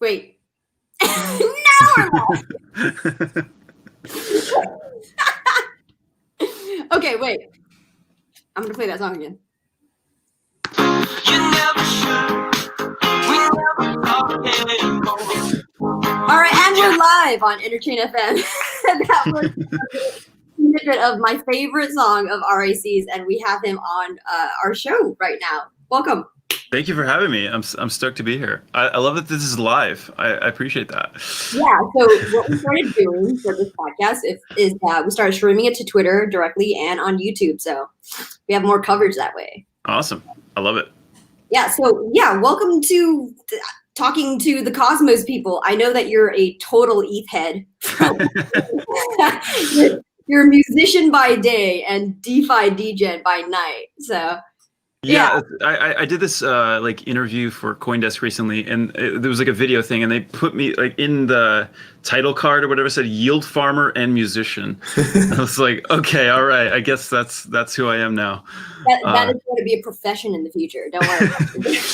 Wait. Now we're live. Okay, wait. I'm gonna play that song again. You never should. We never talk anymore. All right, and we're live on Interchain FM. That was a snippet of my favorite song of RAC's, and we have him on our show right now. Welcome. Thank you for having me. I'm stoked to be here. I love that this is live. I appreciate that. Yeah, so what we started doing for this podcast is we started streaming it to Twitter directly and on YouTube. So we have more coverage that way. Awesome. I love it. Yeah, so welcome to talking to the Cosmos people. I know that you're a total ETH head. You're a musician by day and DeFi degen by night. So yeah. I did this like interview for CoinDesk recently, and there was like a video thing, and they put me like in the title card or whatever, said yield farmer and musician. I was like, okay, all right, I guess that's who I am now. That is going to be a profession in the future. Don't worry.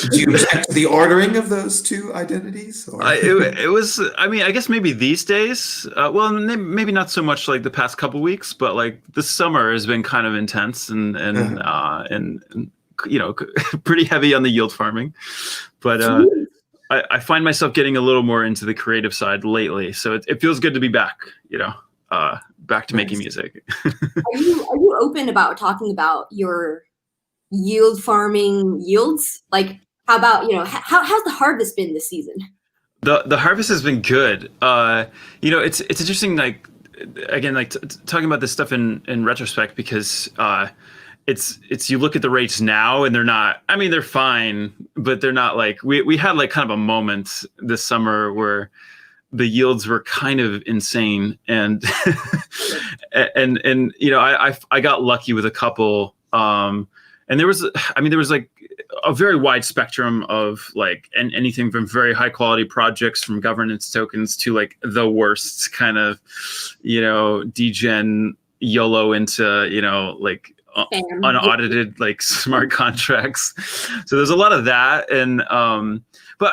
Do you check the ordering of those two identities? Or? It was. I mean, I guess maybe these days. Well, maybe not so much like the past couple weeks, but like the summer has been kind of intense and you know, pretty heavy on the yield farming, but I find myself getting a little more into the creative side lately. So it feels good to be back, you know, back to making music. Are you open about talking about your yield farming yields? Like, how about, you know, how's the harvest been this season? The harvest has been good. You know, it's interesting, like, again, like talking about this stuff in retrospect, because it's you look at the rates now and they're not, I mean, they're fine, but they're not like, we had like kind of a moment this summer where the yields were kind of insane, and and you know, I got lucky with a couple, and there was like a very wide spectrum of like, and anything from very high quality projects from governance tokens to like the worst kind of, you know, degen YOLO into, you know, like unaudited like smart contracts. So there's a lot of that, and but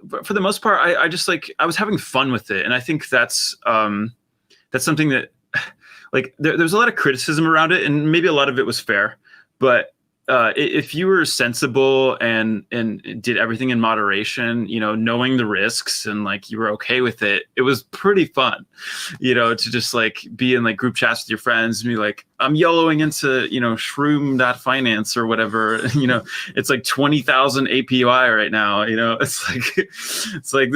but for the most part, I just like, I was having fun with it, and I think that's something that, like, there's a lot of criticism around it, and maybe a lot of it was fair, but if you were sensible and did everything in moderation, you know, knowing the risks, and like you were okay with it, it was pretty fun, you know, to just like be in like group chats with your friends and be like, I'm YOLOing into, you know, shroom.finance or whatever, you know, it's like 20,000 APY right now, you know, it's like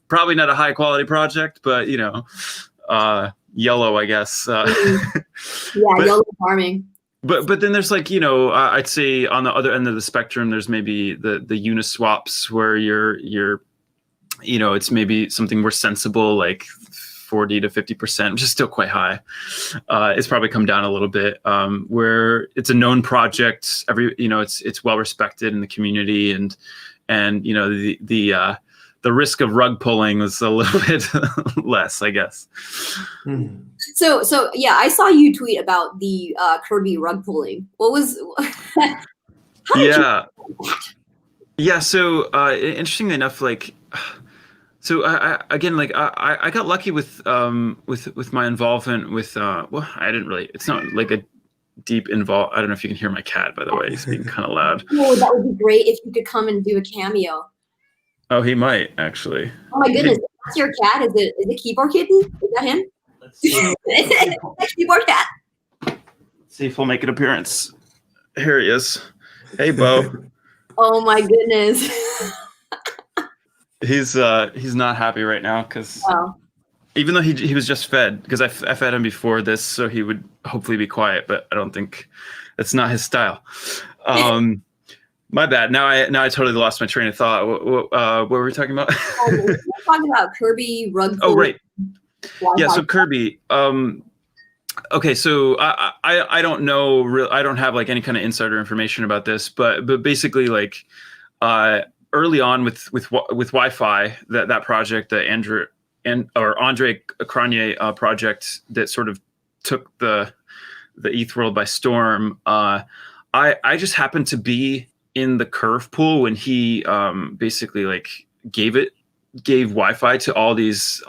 probably not a high quality project, but you know, YOLO, I guess. YOLO farming. But then there's like, you know, I'd say on the other end of the spectrum, there's maybe the uniswaps where you're, you know, it's maybe something more sensible, like 40 to 50%, which is still quite high. It's probably come down a little bit, where it's a known project. You know, it's well respected in the community, and you know, the risk of rug pulling was a little bit less, I guess. Mm. So yeah, I saw you tweet about the Kirby rug pulling. What was? Yeah. So interestingly enough, like, so I got lucky with my involvement with well, I didn't really. It's not like a deep involved. I don't know if you can hear my cat, by the way. He's being kind of loud. Oh, that would be great if you could come and do a cameo. Oh, he might actually. Oh my goodness, that's your cat? Is it Keyboard Kitten? Is that him? Let's see. Keyboard Cat. Let's see if he'll make an appearance. Here he is. Hey, Bo. Oh my goodness. He's not happy right now because even though he was just fed, because I fed him before this, so he would hopefully be quiet, but I don't think that's not his style. My bad. Now I totally lost my train of thought. What were we talking about? We're talking about Kirby rug. Oh, right. Yeah. So Kirby. Okay. So I don't know. I don't have like any kind of insider information about this, but basically, like, early on with Wi-Fi, that project, the Andre Cronje project that sort of took the ETH world by storm. I just happened to be in the curve pool when he basically like gave it gave Wi-Fi to all these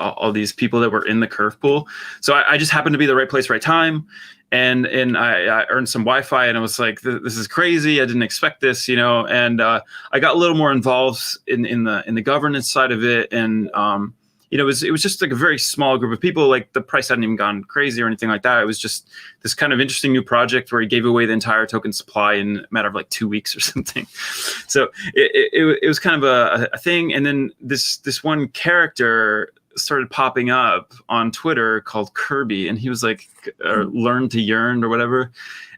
people that were in the curve pool. So I just happened to be the right place, right time. And I earned some Wi-Fi, and I was like, this is crazy. I didn't expect this, and I got a little more involved in the governance side of it. And, it was just like a very small group of people. Like the price hadn't even gone crazy or anything like that. It was just this kind of interesting new project where he gave away the entire token supply in a matter of like 2 weeks or something. So it was kind of a thing. And then this one character started popping up on Twitter called Kirby, and he was like, learn to yearn or whatever.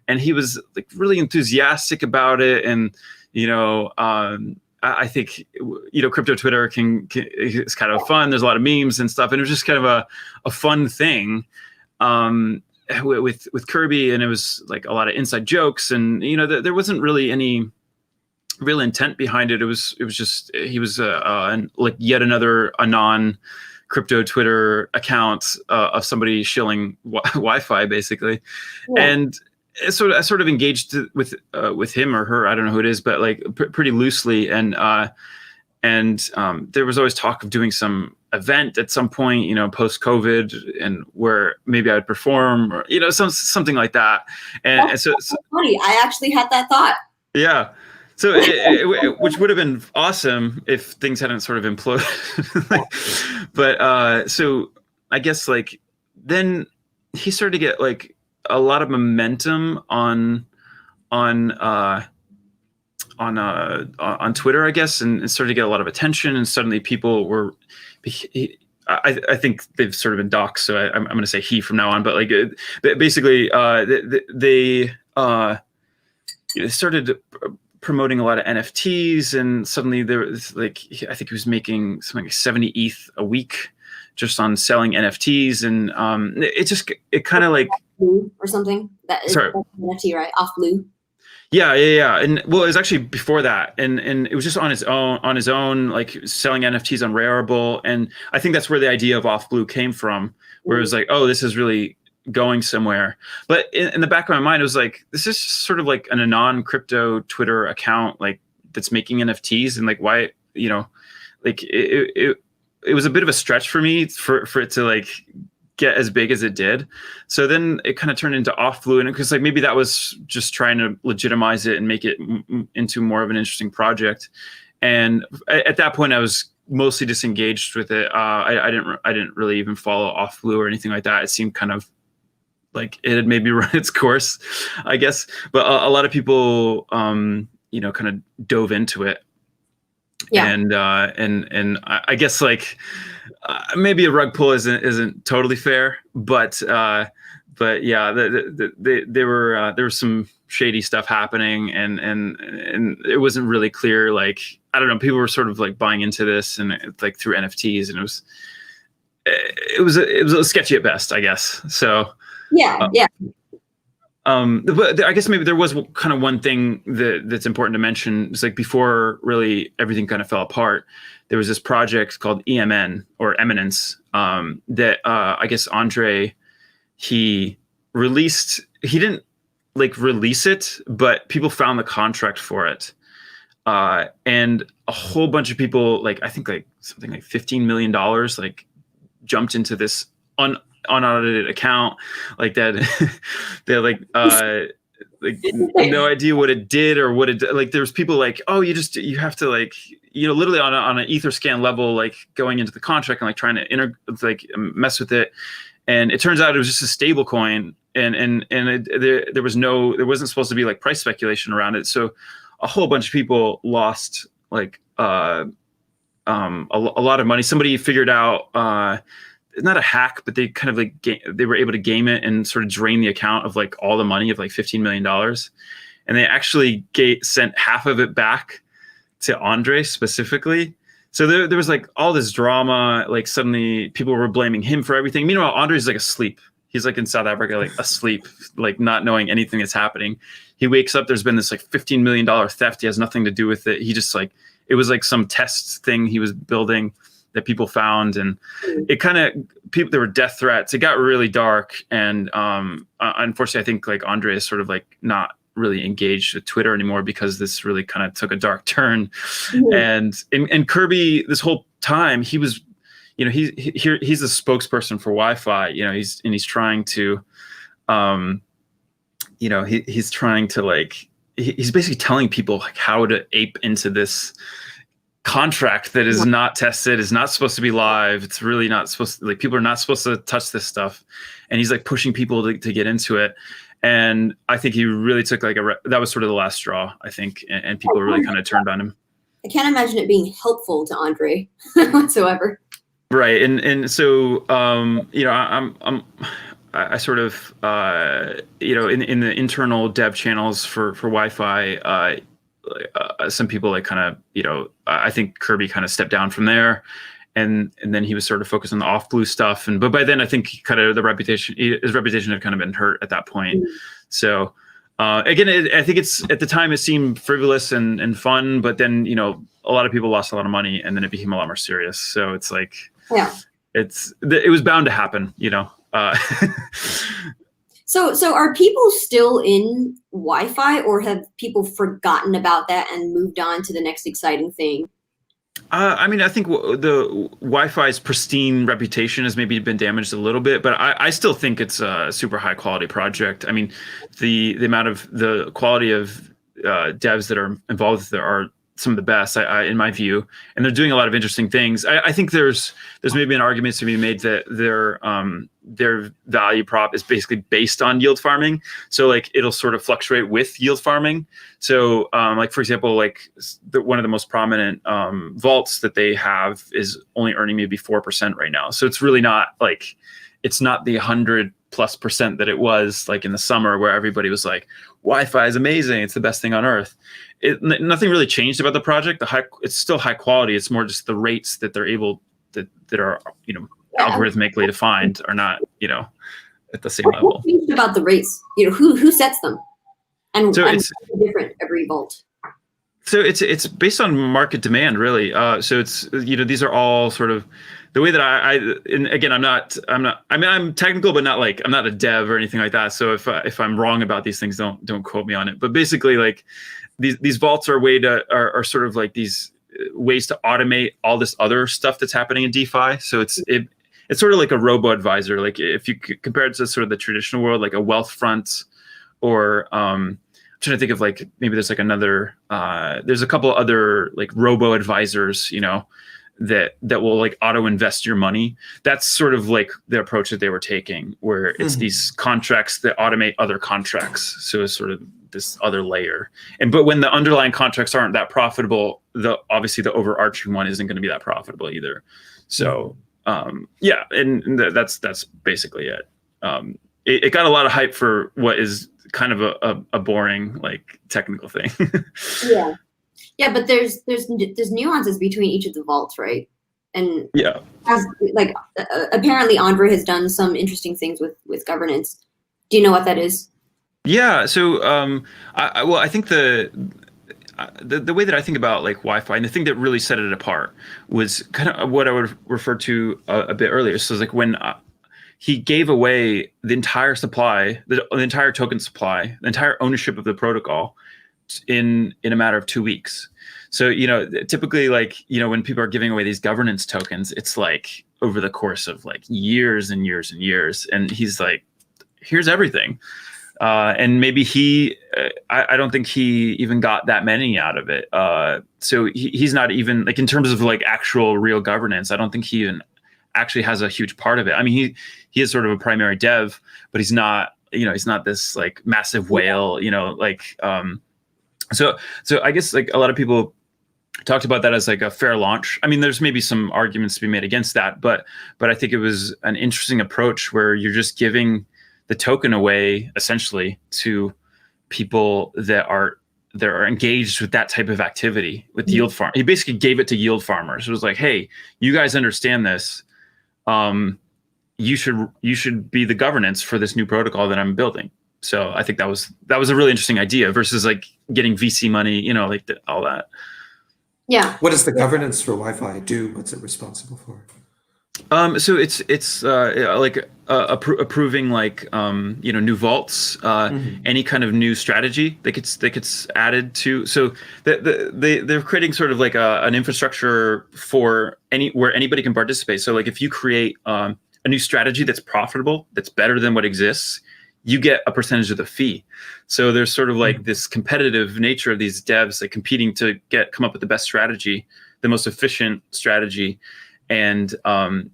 And he was like really enthusiastic about it. And, I think, crypto Twitter is kind of fun. There's a lot of memes and stuff. And it was just kind of a fun thing with Kirby. And it was like a lot of inside jokes, and, there wasn't really any real intent behind it. It was just, he was like yet another anon crypto Twitter account of somebody shilling Wi-Fi basically. Yeah. And I sort of engaged with him or her, I don't know who it is, but like pretty loosely. And there was always talk of doing some event at some point, post COVID, and where maybe I would perform or, something like that. And so funny. I actually had that thought. Yeah. So, which would have been awesome if things hadn't sort of imploded. But so I guess like then he started to get like a lot of momentum on Twitter, I guess, and started to get a lot of attention. And suddenly people were, I think they've sort of been doxxed, so I'm going to say he from now on. But like basically, they started promoting a lot of NFTs, and suddenly there was like, I think he was making something like 70 ETH a week just on selling NFTs. And it kind of like or something that is NFT, right? OffBlue. Yeah. And well, it was actually before that, and it was just on his own, like selling NFTs on Rarible. And I think that's where the idea of OffBlue came from, where it was like, oh, this is really going somewhere. But in the back of my mind, it was like, this is sort of like an anon crypto Twitter account, like that's making NFTs, and like why, like it was a bit of a stretch for me for it to like get as big as it did. So then it kind of turned into OffBlue, and because like maybe that was just trying to legitimize it and make it into more of an interesting project. And at that point, I was mostly disengaged with it. I didn't really even follow OffBlue or anything like that. It seemed kind of like it had maybe run its course, I guess. But a lot of people, kind of dove into it. Yeah. And I guess like maybe a rug pull isn't totally fair, but yeah, there was some shady stuff happening, and it wasn't really clear. Like, I don't know, people were sort of like buying into this, and like through NFTs, and it was sketchy at best, I guess. So yeah. But I guess maybe there was kind of one thing that's important to mention. It's like before really everything kind of fell apart, there was this project called EMN or Eminence that I guess Andre, he didn't like release it, but people found the contract for it. And a whole bunch of people, like I think like something like $15 million, like jumped into this unaudited account like that. They're like no idea what it did or what it, like there's people like, oh, you have to like, literally on an Etherscan level, like going into the contract and like trying to mess with it. And it turns out it was just a stable coin, and there wasn't supposed to be like price speculation around it. So a whole bunch of people lost like a lot of money. Somebody figured out not a hack, but they kind of like they were able to game it and sort of drain the account of like all the money of like $15 million. And they actually sent half of it back to Andre specifically. So there was like all this drama, like suddenly people were blaming him for everything. Meanwhile, Andre's like asleep. He's like in South Africa, like asleep, like not knowing anything that's happening. He wakes up, there's been this like $15 million theft. He has nothing to do with it. He just like, it was like some test thing he was building that people found, and it kind of there were death threats. It got really dark, and unfortunately, I think like Andre is sort of like not really engaged with Twitter anymore because this really kind of took a dark turn. Mm-hmm. And Kirby, this whole time, he was, you know, he's a spokesperson for Wi-Fi. You know, he's trying to, you know, he's trying to like, he's basically telling people like how to ape into this contract that is not tested, is not supposed to be live. It's really not supposed to, like, people are not supposed to touch this stuff. And he's like pushing people to get into it. And I think he really took like that was sort of the last straw, I think. And people really kind of turned on him. I can't imagine it being helpful to Andre whatsoever. Right. And so, you know, I sort of, you know, in the internal dev channels for Wi-Fi, some people like kind of, you know, I think Kirby kind of stepped down from there, and then he was sort of focused on the OffBlue stuff. But by then I think kind of his reputation had kind of been hurt at that point. Mm-hmm. So again, I think at the time it seemed frivolous and fun, but then, you know, a lot of people lost a lot of money, and then it became a lot more serious. So it's like, yeah, it was bound to happen, you know. So are people still in Wi-Fi, or have people forgotten about that and moved on to the next exciting thing? I mean, I think the Wi-Fi's pristine reputation has maybe been damaged a little bit, but I still think it's a super high quality project. I mean, the amount of the quality of devs that are involved with it are some of the best, in my view, and they're doing a lot of interesting things. I think there's maybe an argument to be made that their value prop is basically based on yield farming. So like it'll sort of fluctuate with yield farming. So like, for example, like one of the most prominent vaults that they have is only earning maybe 4% right now. So it's really not like, it's not the 100+% that it was like in the summer where everybody was like, Wi-Fi is amazing, it's the best thing on earth. Nothing really changed about the project. It's still high quality. It's more just the rates that they're able that are, you know, algorithmically defined are not, you know, at the same level. What changed about the rates? You know, who sets them? And so it's different every vault. So it's based on market demand, really. So it's, you know, these are all sort of the way that and again, I'm technical, but not like, I'm not a dev or anything like that. So if I'm wrong about these things, don't quote me on it. But basically, like these vaults are are sort of like these ways to automate all this other stuff that's happening in DeFi. So it's sort of like a robo-advisor. Like if you compare it to sort of the traditional world, like a Wealthfront, or I'm trying to think of like, maybe there's like another, there's a couple other like robo-advisors, you know, that will like auto invest your money. That's sort of like the approach that they were taking, where it's these contracts that automate other contracts. So it's sort of this other layer. But when the underlying contracts aren't that profitable, obviously the overarching one isn't going to be that profitable either. So yeah, and that's basically it. It got a lot of hype for what is kind of a boring like technical thing. Yeah, but there's nuances between each of the vaults, right? And yeah, like apparently Andre has done some interesting things with governance. Do you know what that is? Yeah. So I think the way that I think about like Wi-Fi, and the thing that really set it apart was kind of what I would refer to a bit earlier. So it's like when he gave away the entire supply, the entire token supply, the entire ownership of the protocol in a matter of 2 weeks. So, you know, typically, like, you know, when people are giving away these governance tokens, it's like over the course of like years and years and years. And he's like, here's everything. And maybe I don't think he even got that many out of it. So he's not even like, in terms of like actual real governance, I don't think he even actually has a huge part of it. I mean, he is sort of a primary dev, but he's not, you know, he's not this like massive whale, you know, like, so I guess like a lot of people talked about that as like a fair launch. I mean, there's maybe some arguments to be made against that, but I think it was an interesting approach where you're just giving the token away essentially to people that are engaged with that type of activity with yield farm. He basically gave it to yield farmers. It was like, hey, you guys understand this. You should be the governance for this new protocol that I'm building. So I think that was a really interesting idea versus like getting VC money, you know, like all that. Yeah. What does the governance for Wi-Fi do? What's it responsible for? So it's like approving like new vaults, any kind of new strategy that gets added to. So they're creating sort of like an infrastructure for where anybody can participate. So like if you create a new strategy that's profitable, that's better than what exists, you get a percentage of the fee. So there's sort of like this competitive nature of these devs, like competing to come up with the best strategy, the most efficient strategy. And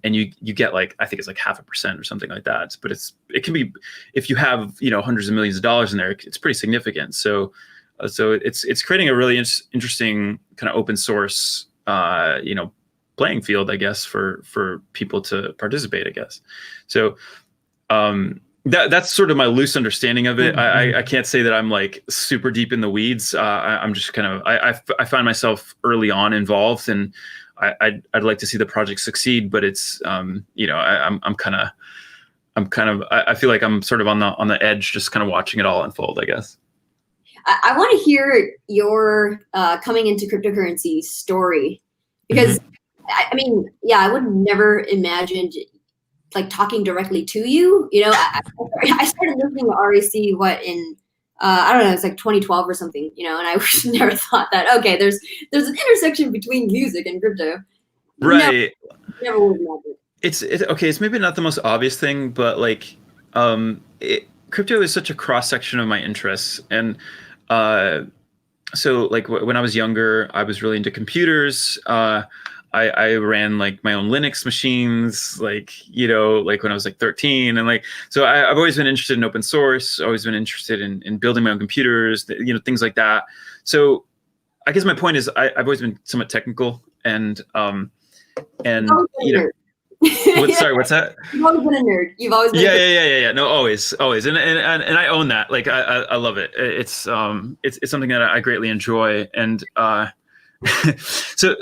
you get like, I think it's like 0.5% or something like that. But it can be, if you have hundreds of millions of dollars in there, it's pretty significant. So it's creating a really interesting kind of open source playing field, I guess, for people to participate, I guess. So that's sort of my loose understanding of it. I can't say that I'm like super deep in the weeds. I'm just kind of I find myself early on involved, and I'd like to see the project succeed, but it's I feel like I'm sort of on the edge, just kind of watching it all unfold, I guess. I want to hear your coming into cryptocurrency story, because I mean, yeah, I would never imagined like talking directly to you. I started listening to RAC in I don't know, it's like 2012 or something, and I never thought that, okay, there's an intersection between music and crypto. Right. Never would imagine. It's okay. It's maybe not the most obvious thing, but like, crypto is such a cross section of my interests, and so like when I was younger, I was really into computers. I ran like my own Linux machines, like when I was like 13, and like so I've always been interested in open source, always been interested in building my own computers, things like that. So I guess my point is I've always been somewhat technical, and sorry, what's that? You've always been a nerd. You've always been yeah. No, always, and I own that. Like I love it. It's something that I greatly enjoy, and so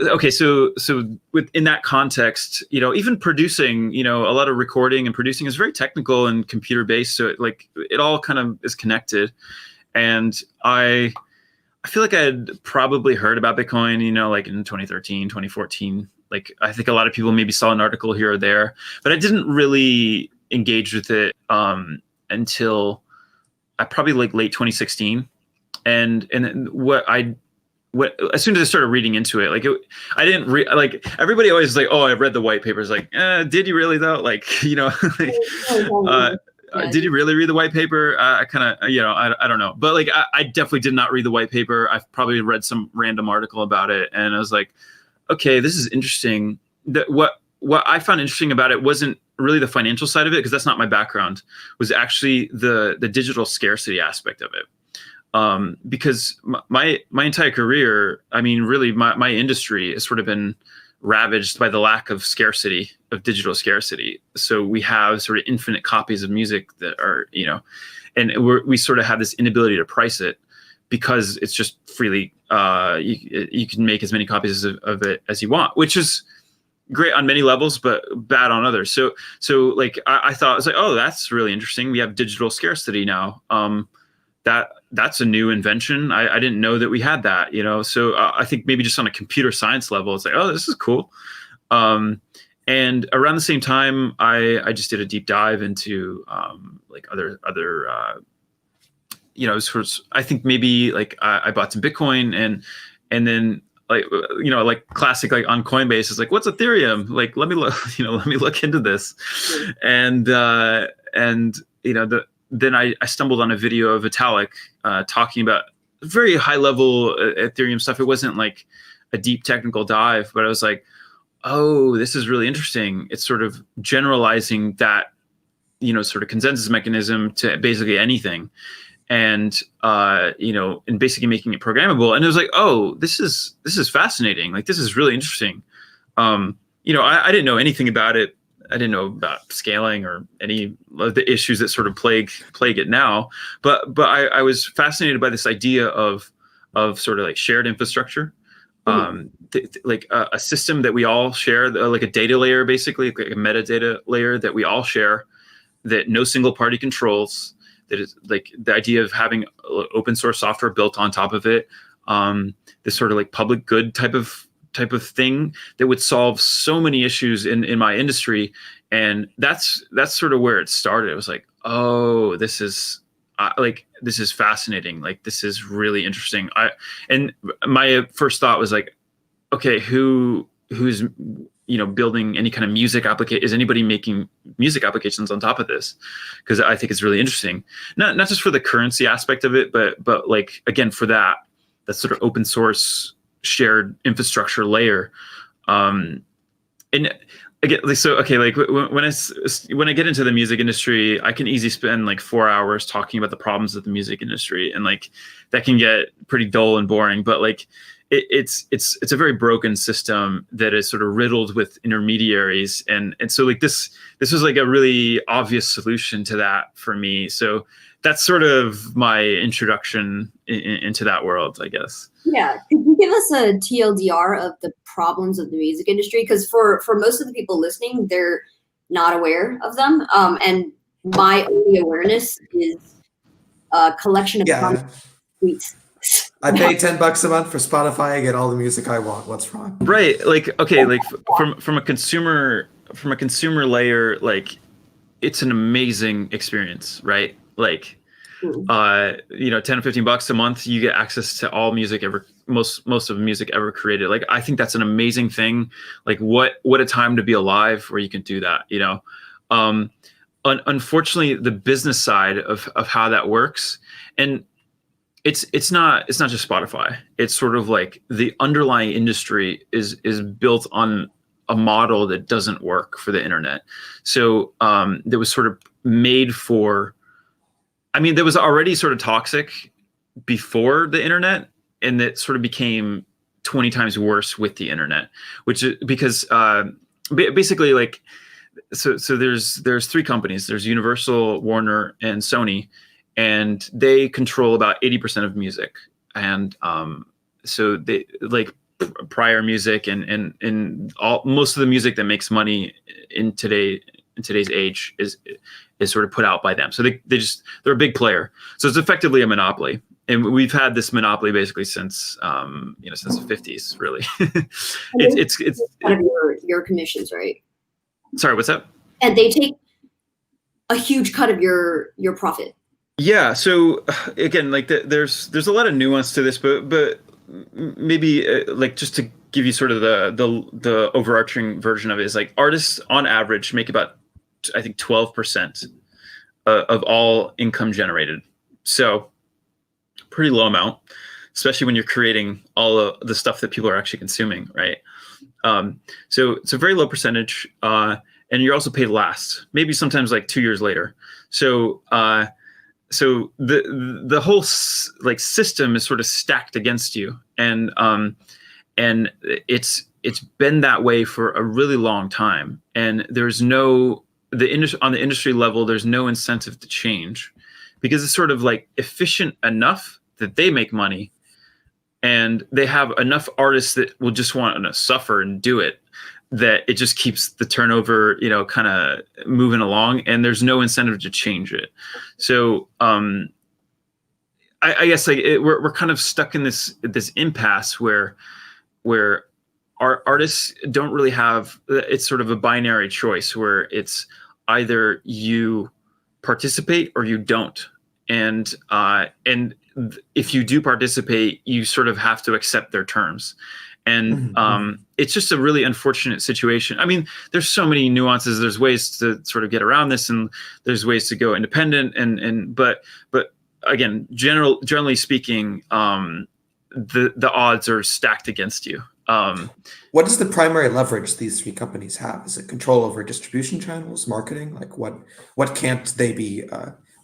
within that context, even producing, a lot of recording and producing is very technical and computer based. So it all kind of is connected, and I feel like I had probably heard about Bitcoin, like in 2013, 2014. Like I think a lot of people maybe saw an article here or there, but I didn't really engage with it until I probably like late 2016, and as soon as I started reading into it, I didn't like everybody always is like, oh, I've read the white papers. Like, did you really though? Like, did you really read the white paper? I kind of, I don't know. But like, I definitely did not read the white paper. I've probably read some random article about it, and I was like, okay, this is interesting. What I found interesting about it wasn't really the financial side of it, because that's not my background. Was actually the digital scarcity aspect of it. Because my entire career, I mean, really, my industry has sort of been ravaged by the lack of scarcity, of digital scarcity. So we have sort of infinite copies of music that are, and we sort of have this inability to price it, because it's just freely, you can make as many copies of it as you want, which is great on many levels, but bad on others. So like, I thought, I was like, oh, that's really interesting. We have digital scarcity now. That's a new invention. I didn't know that we had that, So I think maybe just on a computer science level, it's like, oh, this is cool. And around the same time, I just did a deep dive into like other sort of, I think maybe like I bought some Bitcoin, and then like classic, like on Coinbase is like, what's Ethereum? Like, let me look into this, and then I stumbled on a video of Vitalik talking about very high level Ethereum stuff. It wasn't like a deep technical dive, but I was like, oh, this is really interesting. It's sort of generalizing that, sort of consensus mechanism to basically anything, and and basically making it programmable. And it was like, oh, this is fascinating. Like, this is really interesting. I didn't know anything about it. I didn't know about scaling or any of the issues that sort of plague it now, but I was fascinated by this idea of sort of like shared infrastructure, like a system that we all share, like a data layer, basically like a metadata layer that we all share, that no single party controls. That is like the idea of having open source software built on top of it. This sort of like public good type of type of thing that would solve so many issues in my industry. And that's sort of where it started. It was like, oh, this is this is fascinating. Like, this is really interesting. And my first thought was like, okay, who's building any kind of music application? Is anybody making music applications on top of this? Because I think it's really interesting, not just for the currency aspect of it, but like, again, for that sort of open source shared infrastructure layer. And again, so okay, like when I get into the music industry, I can easily spend like 4 hours talking about the problems of the music industry, and like that can get pretty dull and boring. But like it's a very broken system that is sort of riddled with intermediaries, and so like this was like a really obvious solution to that for me. So that's sort of my introduction into that world, I guess. Yeah, could you give us a TLDR of the problems of the music industry? Because for most of the people listening, they're not aware of them, and my only awareness is a collection of tweets. I pay $10 a month for Spotify. I get all the music I want. What's wrong? Right. Like, okay, like from a consumer layer, like it's an amazing experience, right? Like, 10 or $15 a month, you get access to all music most of the music ever created. Like, I think that's an amazing thing. Like, what a time to be alive where you can do that, Unfortunately, the business side of how that works, and it's not just Spotify. It's sort of like the underlying industry is built on a model that doesn't work for the internet. So that was sort of made for, that was already sort of toxic before the internet, and that sort of became 20 times worse with the internet, which is because basically, like, so there's three companies. There's Universal, Warner, and Sony, and they control about 80% of music. And so they like prior music and most of the music that makes money in today's age is sort of put out by them. So they're a big player. So it's effectively a monopoly. And we've had this monopoly basically since since the 50s, really. it's kind of your commissions, right? Sorry, what's that? And they take a huge cut of your profit. Yeah. So again, like there's a lot of nuance to this, but maybe like just to give you sort of the overarching version of it is like artists on average make about, I think, 12% of all income generated. So pretty low amount, especially when you're creating all of the stuff that people are actually consuming, right? So it's a very low percentage, and you're also paid last, maybe sometimes like 2 years later. So the whole like system is sort of stacked against you, and it's been that way for a really long time, and there's on the industry level, there's no incentive to change, because it's sort of like efficient enough that they make money, and they have enough artists that will just want to suffer and do it, that it just keeps the turnover, kind of moving along, and there's no incentive to change it. So I guess like we're kind of stuck in this impasse where our artists don't really have, it's sort of a binary choice where it's either you participate or you don't. And if you do participate, you sort of have to accept their terms. And it's just a really unfortunate situation. There's so many nuances. There's ways to sort of get around this, and there's ways to go independent. But again, generally speaking, the odds are stacked against you. What is the primary leverage these three companies have? Is it control over distribution channels, marketing? Like what can't they be?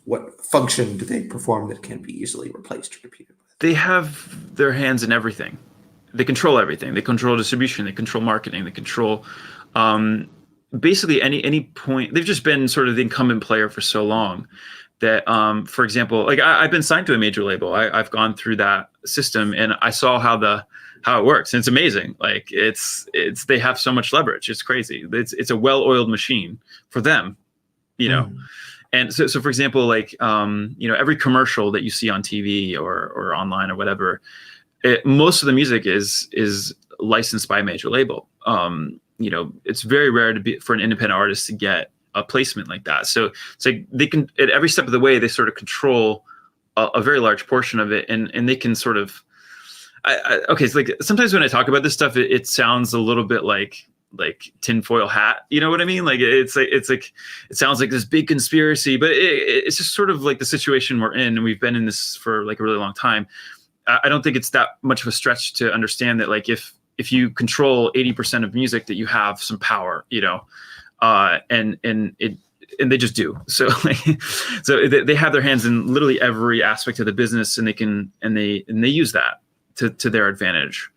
What function do they perform that can be easily replaced or repeated? They have their hands in everything. They control everything. They control distribution. They control marketing. They control basically any point. They've just been sort of the incumbent player for so long that, for example, like I've been signed to a major label. I've gone through that system, and I saw how it works. And it's amazing. Like they have so much leverage. It's crazy. It's a well-oiled machine for them, And so for example, like every commercial that you see on TV or online or whatever, most of the music is licensed by a major label. It's very rare for an independent artist to get a placement like that. So it's like they can, at every step of the way, they sort of control a very large portion of it, and they can sort of. Okay, it's like sometimes when I talk about this stuff, it sounds a little bit like tinfoil hat. You know what I mean? Like it's like it sounds like this big conspiracy, but it's just sort of like the situation we're in, and we've been in this for like a really long time. I don't think it's that much of a stretch to understand that, like, if you control 80% of music, that you have some power, and they just do. So so they have their hands in literally every aspect of the business, and they use that to their advantage.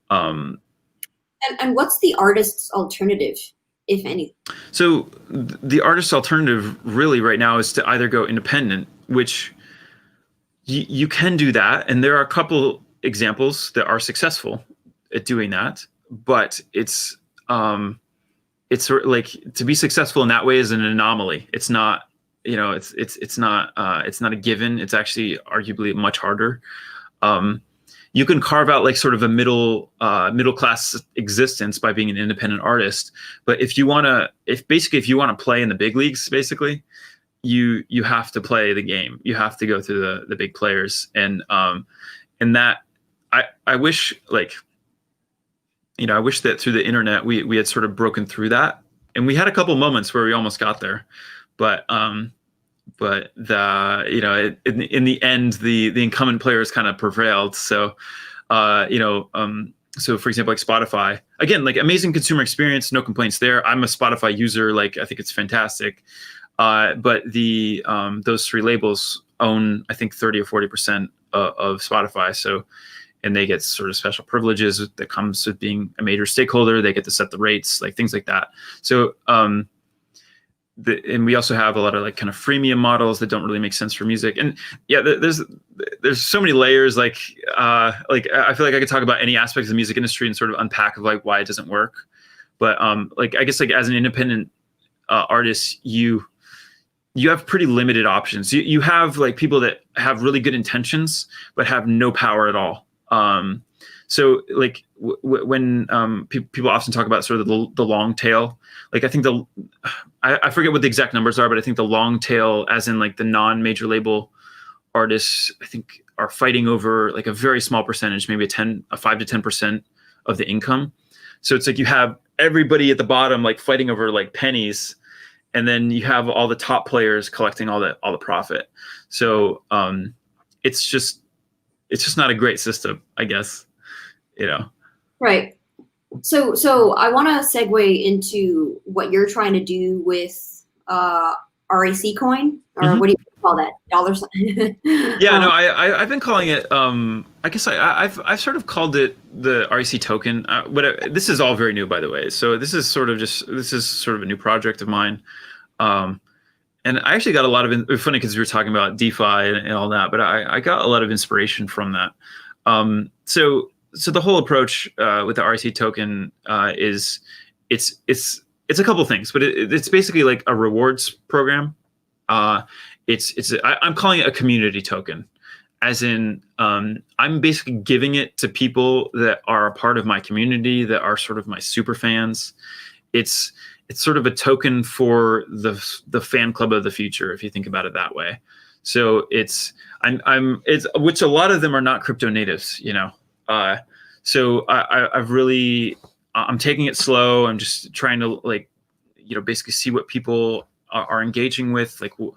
And what's the artist's alternative, if any? So the artist's alternative really right now is to either go independent, which you can do that. And there are a couple examples that are successful at doing that, but it's sort of like, to be successful in that way is an anomaly. It's not, it's not a given. It's actually arguably much harder. You can carve out like sort of a middle class existence by being an independent artist. But if you want to play in the big leagues, basically, you have to play the game. You have to go through the big players. And that I wish, like, I wish that through the internet we had sort of broken through that. And we had a couple moments where we almost got there, but the in the end the incumbent players kind of prevailed. So so for example, like Spotify, again, like amazing consumer experience, no complaints there. I'm a Spotify user, like I think it's fantastic. But those three labels own, I think, 30 or 40% of Spotify. So, and they get sort of special privileges that comes with being a major stakeholder. They get to set the rates, like things like that. So, and we also have a lot of like kind of freemium models that don't really make sense for music. And yeah, there's so many layers. Like I feel like I could talk about any aspect of the music industry and sort of unpack of like why it doesn't work. But like I guess like as an independent artist, you have pretty limited options. You have like people that have really good intentions but have no power at all. So like when people often talk about sort of the long tail, like I think I forget what the exact numbers are, but I think the long tail, as in like the non-major label artists, I think are fighting over like a very small percentage, maybe a 5 to 10% of the income. So it's like you have everybody at the bottom like fighting over like pennies, and then you have all the top players collecting all the profit. So it's just not a great system, I guess. Right. So I want to segue into what you're trying to do with RAC Coin, or what do you call that? Dollar sign? Yeah, no, I've been calling it. I guess I've sort of called it the RAC token. This is all very new, by the way. So this is sort of a new project of mine. And I actually got a lot of it's funny because we were talking about DeFi and all that, but I got a lot of inspiration from that. So the whole approach with the RAC token is it's a couple things, but it's basically like a rewards program. I'm calling it a community token, as in I'm basically giving it to people that are a part of my community, that are sort of my super fans. It's sort of a token for the fan club of the future, if you think about it that way. So it's which a lot of them are not crypto natives, so I'm taking it slow. I'm just trying to basically see what people are engaging with, like what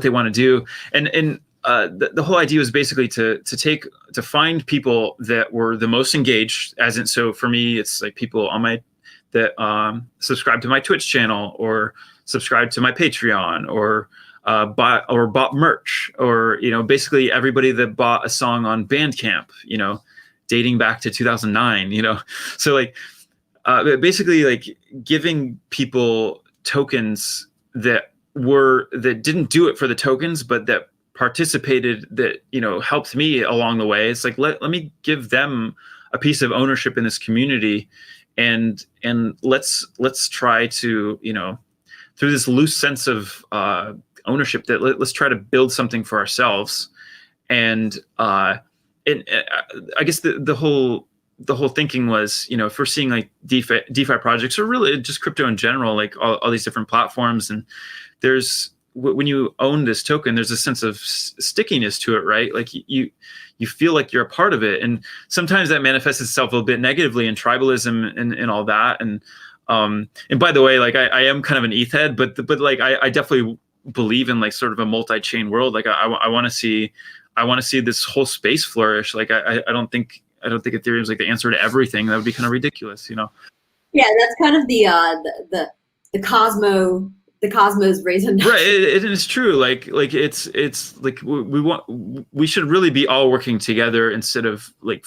they want to do, and the whole idea was basically to find people that were the most engaged. So for me, it's like people on that subscribe to my Twitch channel, or subscribe to my Patreon, or bought merch, or basically everybody that bought a song on Bandcamp, dating back to 2009, so like basically like giving people tokens that didn't do it for the tokens, but that participated, that helped me along the way. It's like let me give them a piece of ownership in this community, and let's try to through this loose sense of ownership, that let's try to build something for ourselves. And I guess the whole the whole thinking was, if we're seeing like DeFi projects, or really just crypto in general, like all these different platforms, and there's, when you own this token, there's a sense of stickiness to it, right? Like you feel like you're a part of it, and sometimes that manifests itself a bit negatively in tribalism and all that. And by the way, like I am kind of an ETH head, but like I definitely believe in like sort of a multi-chain world. Like I want to see this whole space flourish. Like I don't think Ethereum is like the answer to everything. That would be kind of ridiculous, Yeah, that's kind of the Cosmos reason. Right, it is true. Like it's like we should really be all working together instead of like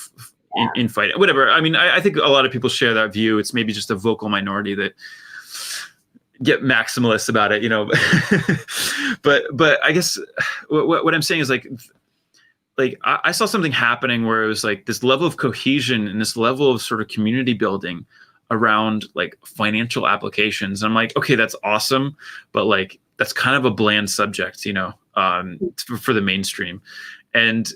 in fighting. Whatever. I mean, I think a lot of people share that view. It's maybe just a vocal minority that get maximalist about it, but I guess what I'm saying is like I saw something happening where it was like this level of cohesion and this level of sort of community building around like financial applications. And I'm like, okay, that's awesome, but like that's kind of a bland subject, for the mainstream. And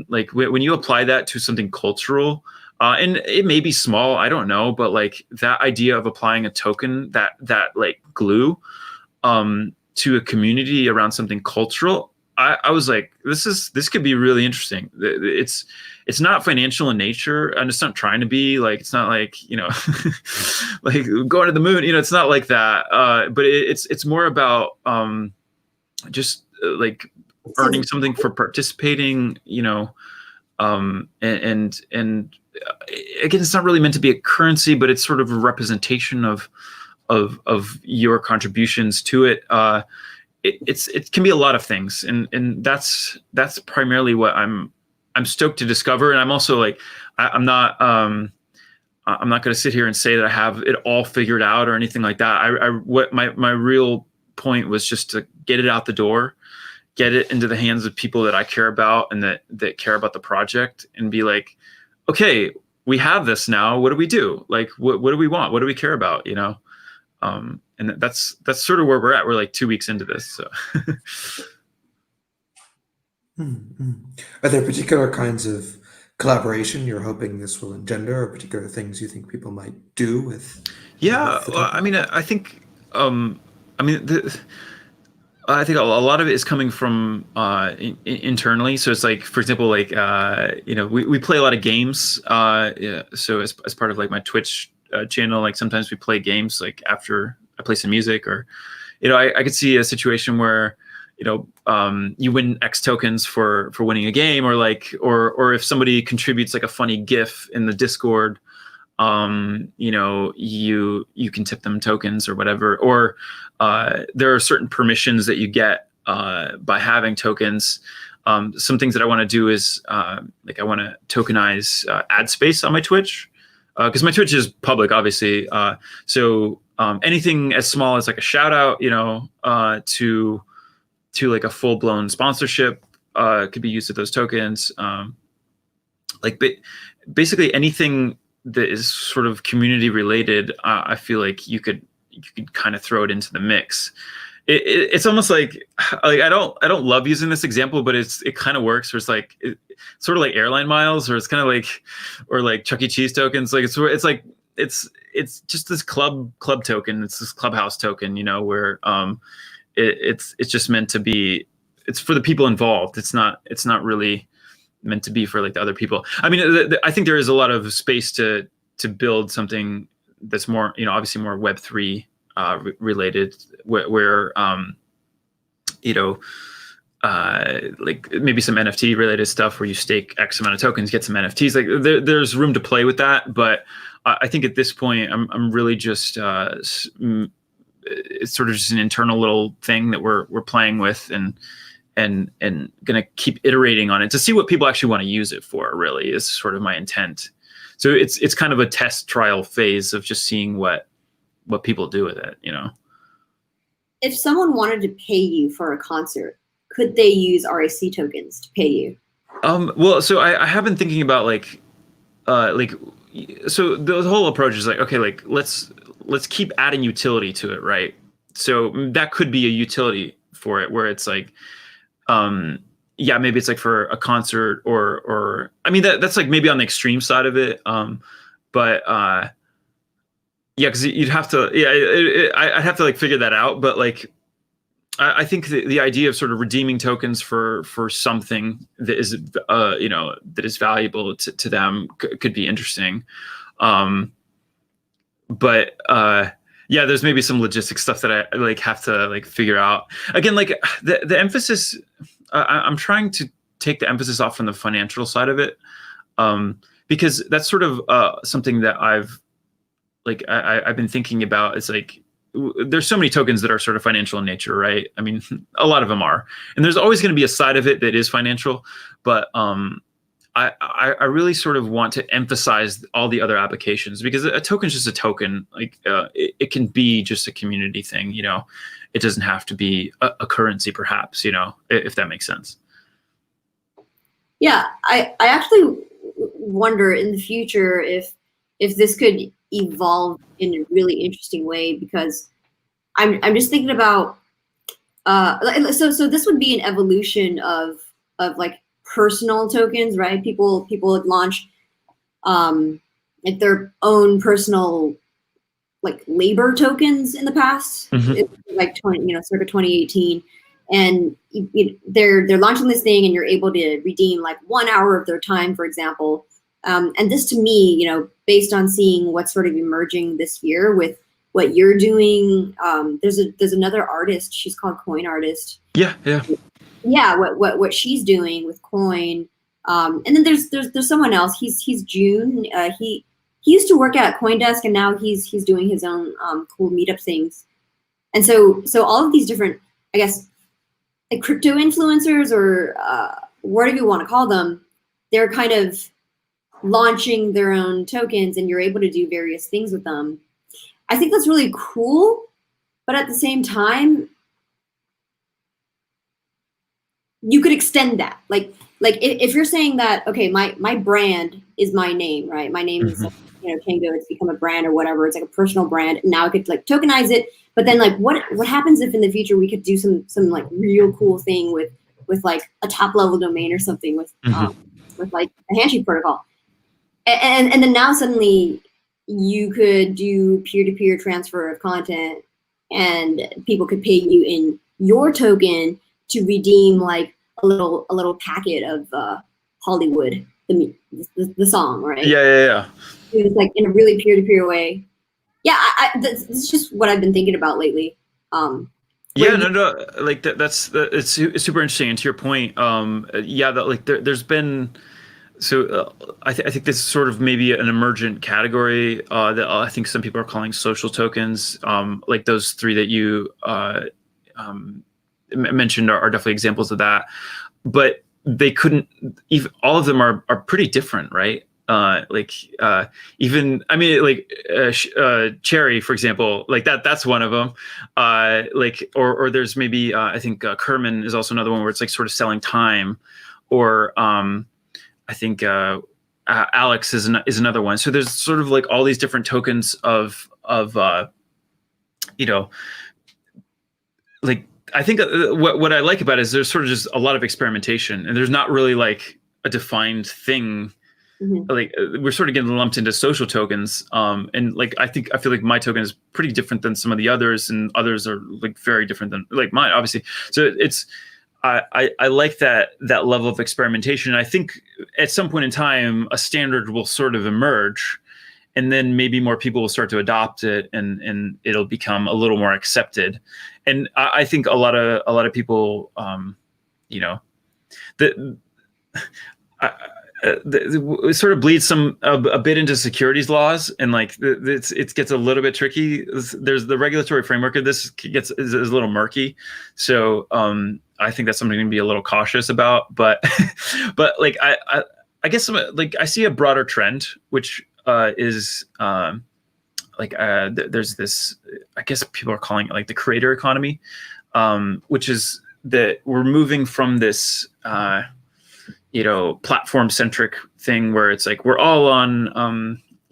like when you apply that to something cultural, and it may be small, I don't know, but like that idea of applying a token, that like glue to a community around something cultural, I was like, this could be really interesting. It's not financial in nature, and it's not trying to be. Like, it's not like, like going to the moon, it's not like that. But it's more about just like earning something for participating, and again, it's not really meant to be a currency, but it's sort of a representation of your contributions to it. It can be a lot of things, and that's primarily what I'm stoked to discover. And I'm also like, I'm not going to sit here and say that I have it all figured out or anything like that. What my real point was just to get it out the door, get it into the hands of people that I care about and that care about the project, and be like, okay, we have this now. What do we do? Like, what do we want? What do we care about? And that's sort of where we're at. We're like 2 weeks into this. So, Are there particular kinds of collaboration you're hoping this will engender, or particular things you think people might do with? Yeah, I mean, I think, I think a lot of it is coming from internally. So it's like, for example, like we play a lot of games. So as part of like my Twitch channel, like sometimes we play games like after I play some music, or I could see a situation where you win X tokens for winning a game, or like or if somebody contributes like a funny GIF in the Discord, you can tip them tokens or whatever. Or there are certain permissions that you get by having tokens. Some things that I want to do is like I want to tokenize ad space on my Twitch, because my Twitch is public, obviously. So anything as small as like a shout out, to like a full blown sponsorship could be used with those tokens. Basically anything that is sort of community related, I feel like you could kind of throw it into the mix. It's almost like I don't love using this example, but it kind of works. Where it's like sort of like airline miles, or it's kind of like, or like Chuck E. Cheese tokens. Like it's just this club token. It's this clubhouse token, where it's just meant to be. It's for the people involved. It's not really meant to be for like the other people. I mean, I think there is a lot of space to build something that's more, obviously more Web3 related, where like maybe some NFT related stuff where you stake X amount of tokens, get some NFTs. Like there's room to play with that, but I think at this point I'm really just it's sort of just an internal little thing that we're playing with, and gonna keep iterating on it to see what people actually want to use it for. Really is sort of my intent. So it's kind of a test trial phase of just seeing what people do with it. If someone wanted to pay you for a concert, could they use RAC tokens to pay you? Well, so I have been thinking about so the whole approach is like, okay, like let's keep adding utility to it, right? So that could be a utility for it, where it's like, yeah, maybe it's like for a concert or I mean that's like maybe on the extreme side of it. But yeah, because you'd have to, I'd have to like figure that out. But like, I think the idea of sort of redeeming tokens for something that is, that is valuable to them could be interesting. But yeah, there's maybe some logistics stuff that I like have to like figure out. Again, like the emphasis, I'm trying to take the emphasis off from the financial side of it, because that's sort of something that I've been thinking about. It's like there's so many tokens that are sort of financial in nature, right? I mean, a lot of them are, and there's always going to be a side of it that is financial, but I really sort of want to emphasize all the other applications, because a token is just a token. Like it can be just a community thing, you know. It doesn't have to be a currency, perhaps, you know, if that makes sense. Yeah, I actually wonder in the future if this could evolve in a really interesting way, because I'm just thinking about so this would be an evolution of like personal tokens, right? People would launch like their own personal like labor tokens in the past, like circa 2018, and they're launching this thing, and you're able to redeem like 1 hour of their time, for example. And this, to me, you know, based on seeing what's sort of emerging this year with what you're doing, there's another artist. She's called Coin Artist. Yeah. What she's doing with Coin, and then there's someone else. He's June. He used to work at CoinDesk, and now he's doing his own cool meetup things. And so all of these different, I guess, like crypto influencers or whatever you want to call them, they're kind of launching their own tokens, and you're able to do various things with them. I think that's really cool, but at the same time, you could extend that. Like if you're saying that, okay, my brand is my name, right? My name is, Tango. It's become a brand or whatever. It's like a personal brand. And now I could like tokenize it. But then like, what happens if in the future we could do some like real cool thing with like a top level domain or something with like a handshake protocol, and then now suddenly you could do peer-to-peer transfer of content, and people could pay you in your token to redeem like a little packet of Hollywood, the song, right? Yeah. It's like in a really peer-to-peer way. Yeah, this is just what I've been thinking about lately. Like it's super interesting. And to your point, there's been. So I think this is sort of maybe an emergent category that I think some people are calling social tokens. Like those three that you mentioned are definitely examples of that. But they couldn't even. All of them are pretty different, right? Cherry, for example, like that's one of them. Or there's maybe I think Kerman is also another one where it's like sort of selling time, or I think Alex is another one. So there's sort of like all these different tokens of like I think what I like about it is there's sort of just a lot of experimentation, and there's not really like a defined thing. Like we're sort of getting lumped into social tokens, and like I feel like my token is pretty different than some of the others, and others are like very different than like mine, obviously. So it's I like that level of experimentation. And I think at some point in time a standard will sort of emerge, and then maybe more people will start to adopt it, and it'll become a little more accepted. And I think a lot of people, it sort of bleeds a bit into securities laws, and like it gets a little bit tricky. There's the regulatory framework of this is a little murky, so I think that's something to be a little cautious about. But like I guess like I see a broader trend, which is there's this, I guess people are calling it like the creator economy, which is that we're moving from this platform centric thing where it's like we're all on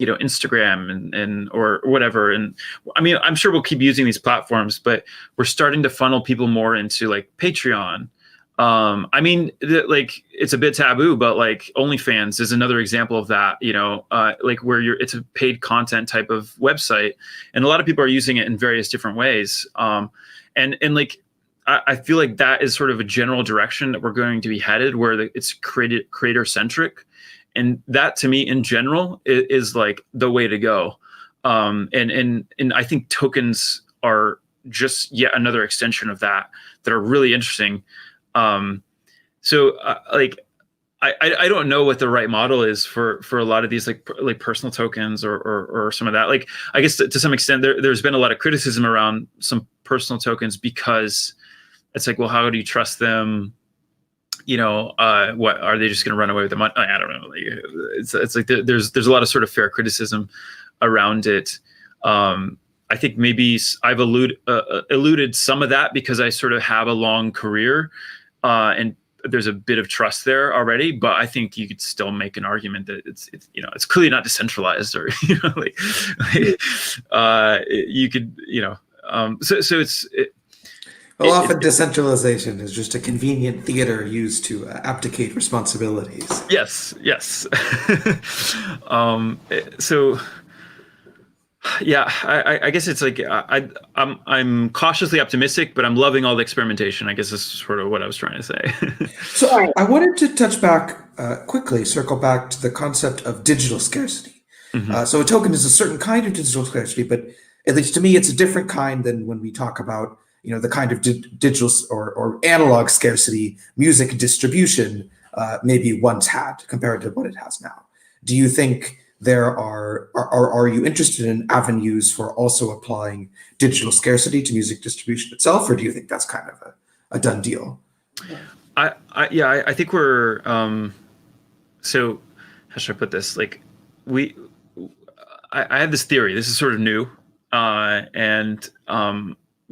Instagram and or whatever. And I mean, I'm sure we'll keep using these platforms, but we're starting to funnel people more into like Patreon, I mean, like it's a bit taboo, but like OnlyFans is another example of that, like where it's a paid content type of website, and a lot of people are using it in various different ways. And like, I feel like that is sort of a general direction that we're going to be headed, where it's creator centric. And that to me in general is like the way to go. And I think tokens are just yet another extension of that are really interesting. So like I don't know what the right model is for a lot of these like personal tokens or some of that. Like I guess to some extent there's been a lot of criticism around some personal tokens because it's like, well, how do you trust them? What are they just going to run away with the money? I don't know. Like, it's like there's a lot of sort of fair criticism around it. I think maybe I've eluded some of that because I sort of have a long career, and there's a bit of trust there already. But I think you could still make an argument that it's clearly not decentralized, or you could so it's. Well, often decentralization is just a convenient theater used to abdicate responsibilities. Yes. So, yeah, I guess it's like I'm cautiously optimistic, but I'm loving all the experimentation. I guess this is sort of what I was trying to say. So I wanted to touch back quickly, circle back to the concept of digital scarcity. Mm-hmm. So a token is a certain kind of digital scarcity, but at least to me, it's a different kind than when we talk about the kind of digital or analog scarcity music distribution maybe once had compared to what it has now. Do you think there are you interested in avenues for also applying digital scarcity to music distribution itself, or do you think that's kind of a done deal? I think we're so how should I put this? Like I have this theory. This is sort of new,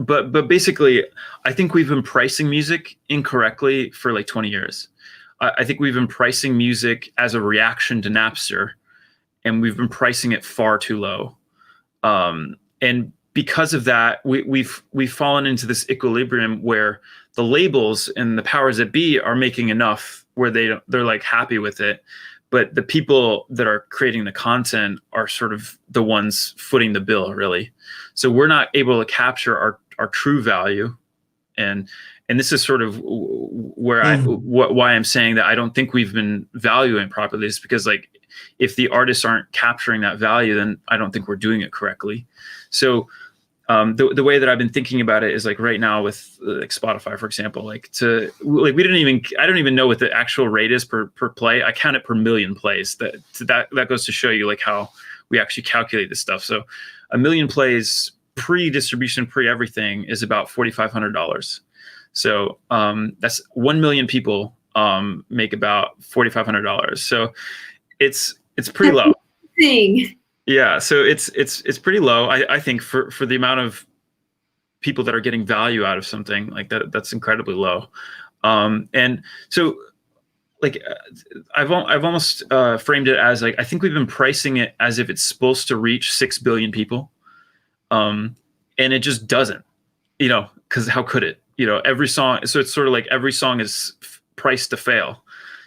But basically, I think we've been pricing music incorrectly for like 20 years. I think we've been pricing music as a reaction to Napster, and we've been pricing it far too low. And because of that, we've fallen into this equilibrium where the labels and the powers that be are making enough where they're like happy with it, but the people that are creating the content are sort of the ones footing the bill, really. So we're not able to capture our true value, and this is sort of where why I'm saying that I don't think we've been valuing properly, is because like if the artists aren't capturing that value, then I don't think we're doing it correctly. So the way that I've been thinking about it is like right now with like Spotify, for example, I don't even know what the actual rate is per play. I count it per million plays. That goes to show you like how we actually calculate this stuff. So 1 million plays pre-distribution, pre-everything is about $4,500. So that's 1 million people make about $4,500. So it's pretty low. Yeah, so it's pretty low. I think for the amount of people that are getting value out of something like that, that's incredibly low. And so like I've almost framed it as like I think we've been pricing it as if it's supposed to reach 6 billion people. And it just doesn't, because how could it? Every song. So it's sort of like every song is priced to fail.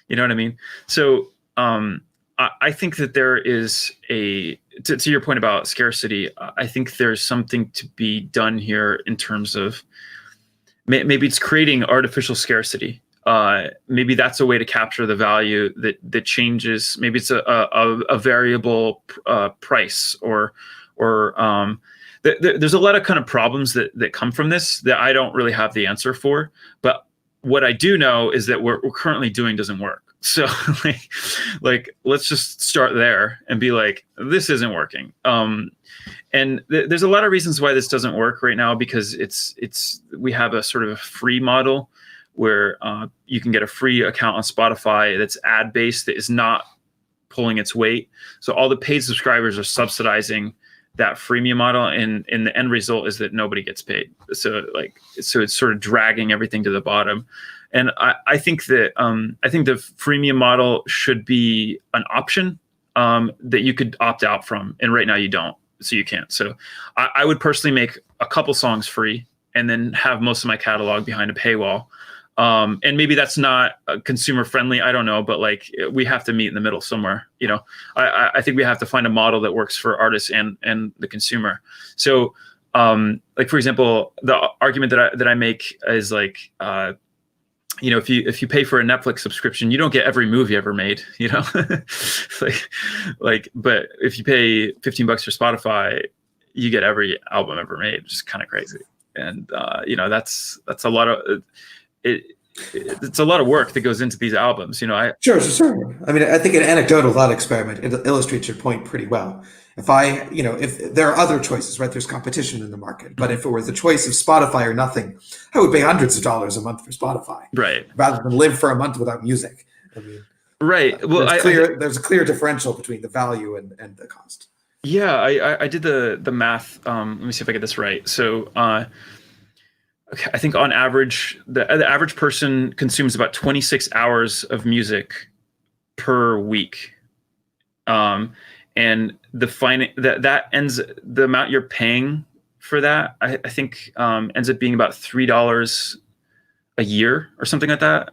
You know what I mean? So I think that there is to your point about scarcity, I think there's something to be done here in terms of maybe it's creating artificial scarcity. Maybe that's a way to capture the value that changes. Maybe it's a variable price or there's a lot of kind of problems that come from this that I don't really have the answer for. But what I do know is that what we're currently doing doesn't work. So like let's just start there and be like, this isn't working. And there's a lot of reasons why this doesn't work right now, because we have a sort of a free model where you can get a free account on Spotify that's ad based, that is not pulling its weight. So all the paid subscribers are subsidizing that freemium model, and the end result is that nobody gets paid. So it's sort of dragging everything to the bottom. And I think that the freemium model should be an option that you could opt out from, and right now you don't, so you can't. So I would personally make a couple songs free and then have most of my catalog behind a paywall. And maybe that's not consumer friendly. I don't know, but like we have to meet in the middle somewhere. You know, I think we have to find a model that works for artists and the consumer. So, like for example, the argument that I make is like, you know, if you pay for a Netflix subscription, you don't get every movie ever made. You know, but if you pay $15 for Spotify, you get every album ever made, which is kind of crazy. And you know, that's a lot of it's a lot of work that goes into these albums. You know, Sure. I mean, I think an anecdotal thought experiment illustrates your point pretty well. If there are other choices, right? There's competition in the market, but if it were the choice of Spotify or nothing, I would pay hundreds of dollars a month for Spotify, right? Rather than live for a month without music. I mean, right. Well, there's a clear differential between the value and the cost. Yeah, I did the math. Let me see if I get this right. So, okay, I think on average, the average person consumes about 26 hours of music per week, and that ends the amount you're paying for that. I think ends up being about $3 a year or something like that,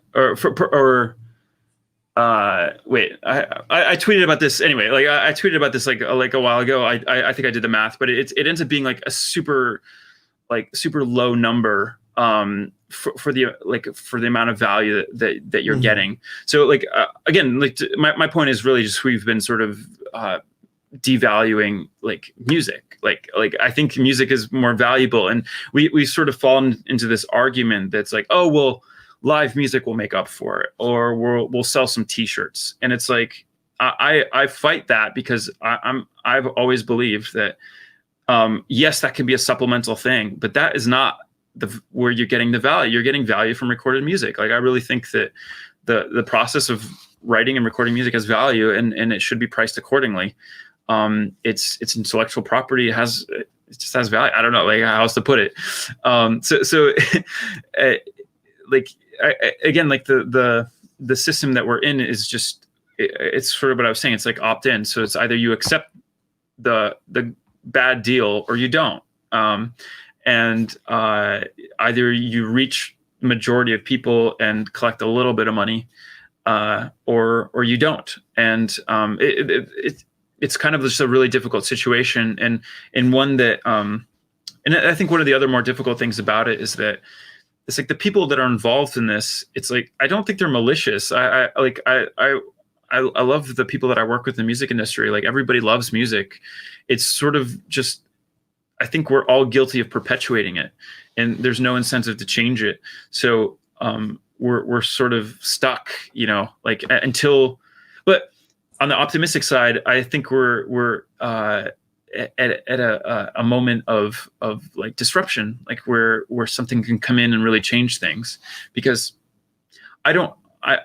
wait, I tweeted about this anyway. Like I tweeted about this like a while ago. I think I did the math, but it ends up being like a super low number for the amount of value that you're getting. So like again, like my point is really just we've been sort of devaluing like music. Like I think music is more valuable, and we sort of fallen into this argument that's like, oh well, live music will make up for it, or we'll sell some T-shirts. And it's like I fight that because I've always believed that yes, that can be a supplemental thing, but that is not where you're getting the value. You're getting value from recorded music. Like I really think that the process of writing and recording music has value, and it should be priced accordingly. It's intellectual property. It just has value. I don't know like how else to put it. So like again, like the system that we're in is just it's sort of what I was saying. It's like opt in. So it's either you accept the bad deal or you don't. And either you reach the majority of people and collect a little bit of money, or you don't. And it's kind of just a really difficult situation, and one that and I think one of the other more difficult things about it is that it's like the people that are involved in this, it's like I don't think they're malicious. I love the people that I work with in the music industry. Like everybody loves music. It's sort of just I think we're all guilty of perpetuating it, and there's no incentive to change it. So we're sort of stuck, you know, like until. But on the optimistic side, I think we're at a moment of like disruption, like where something can come in and really change things. Because I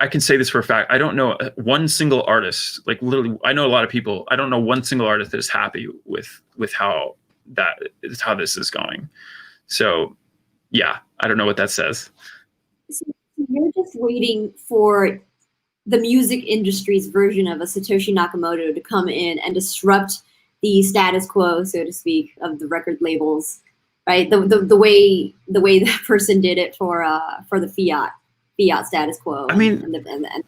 can say this for a fact. I don't know one single artist, like literally, I know a lot of people. I don't know one single artist that is happy with how this is going. So yeah, I don't know what that says. So you're just waiting for the music industry's version of a Satoshi Nakamoto to come in and disrupt the status quo, so to speak, of the record labels, right? The way that person did it for the fiat status quo. I mean, and the banking.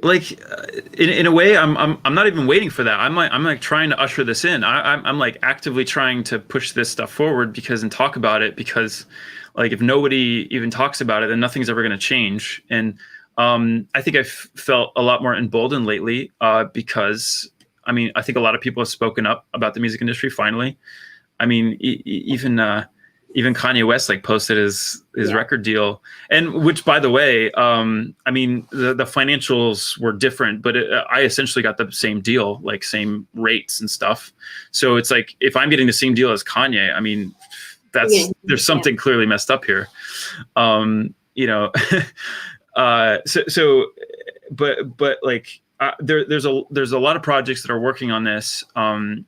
Like in a way, I'm not even waiting for that. I'm like trying to usher this in. I'm like actively trying to push this stuff forward and talk about it, because like if nobody even talks about it, then nothing's ever going to change. And I think I've felt a lot more emboldened lately because I mean, I think a lot of people have spoken up about the music industry finally. I mean, even Kanye West like posted his record deal, and which, by the way, I mean the financials were different, but I essentially got the same deal, like same rates and stuff. So it's like if I'm getting the same deal as Kanye, I mean, there's something clearly messed up here, you know. But like there's a lot of projects that are working on this. And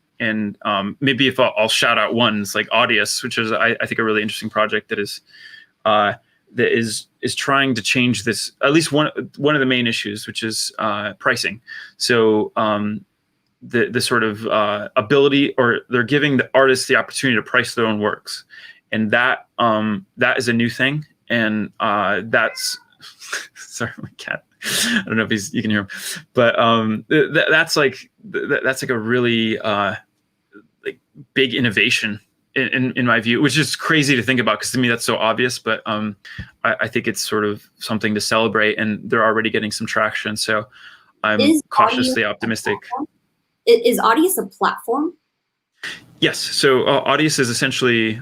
maybe if I'll shout out one, it's like Audius, which is I think a really interesting project that is trying to change this, at least one of the main issues, which is pricing. So the sort of ability, or they're giving the artists the opportunity to price their own works, and that is a new thing. and that's sorry, my cat. I don't know if you can hear him, but that's like a really like big innovation in my view, which is crazy to think about because to me that's so obvious. But I think it's sort of something to celebrate, and they're already getting some traction. So I'm cautiously optimistic. Is Audius a platform? Yes. So Audius is essentially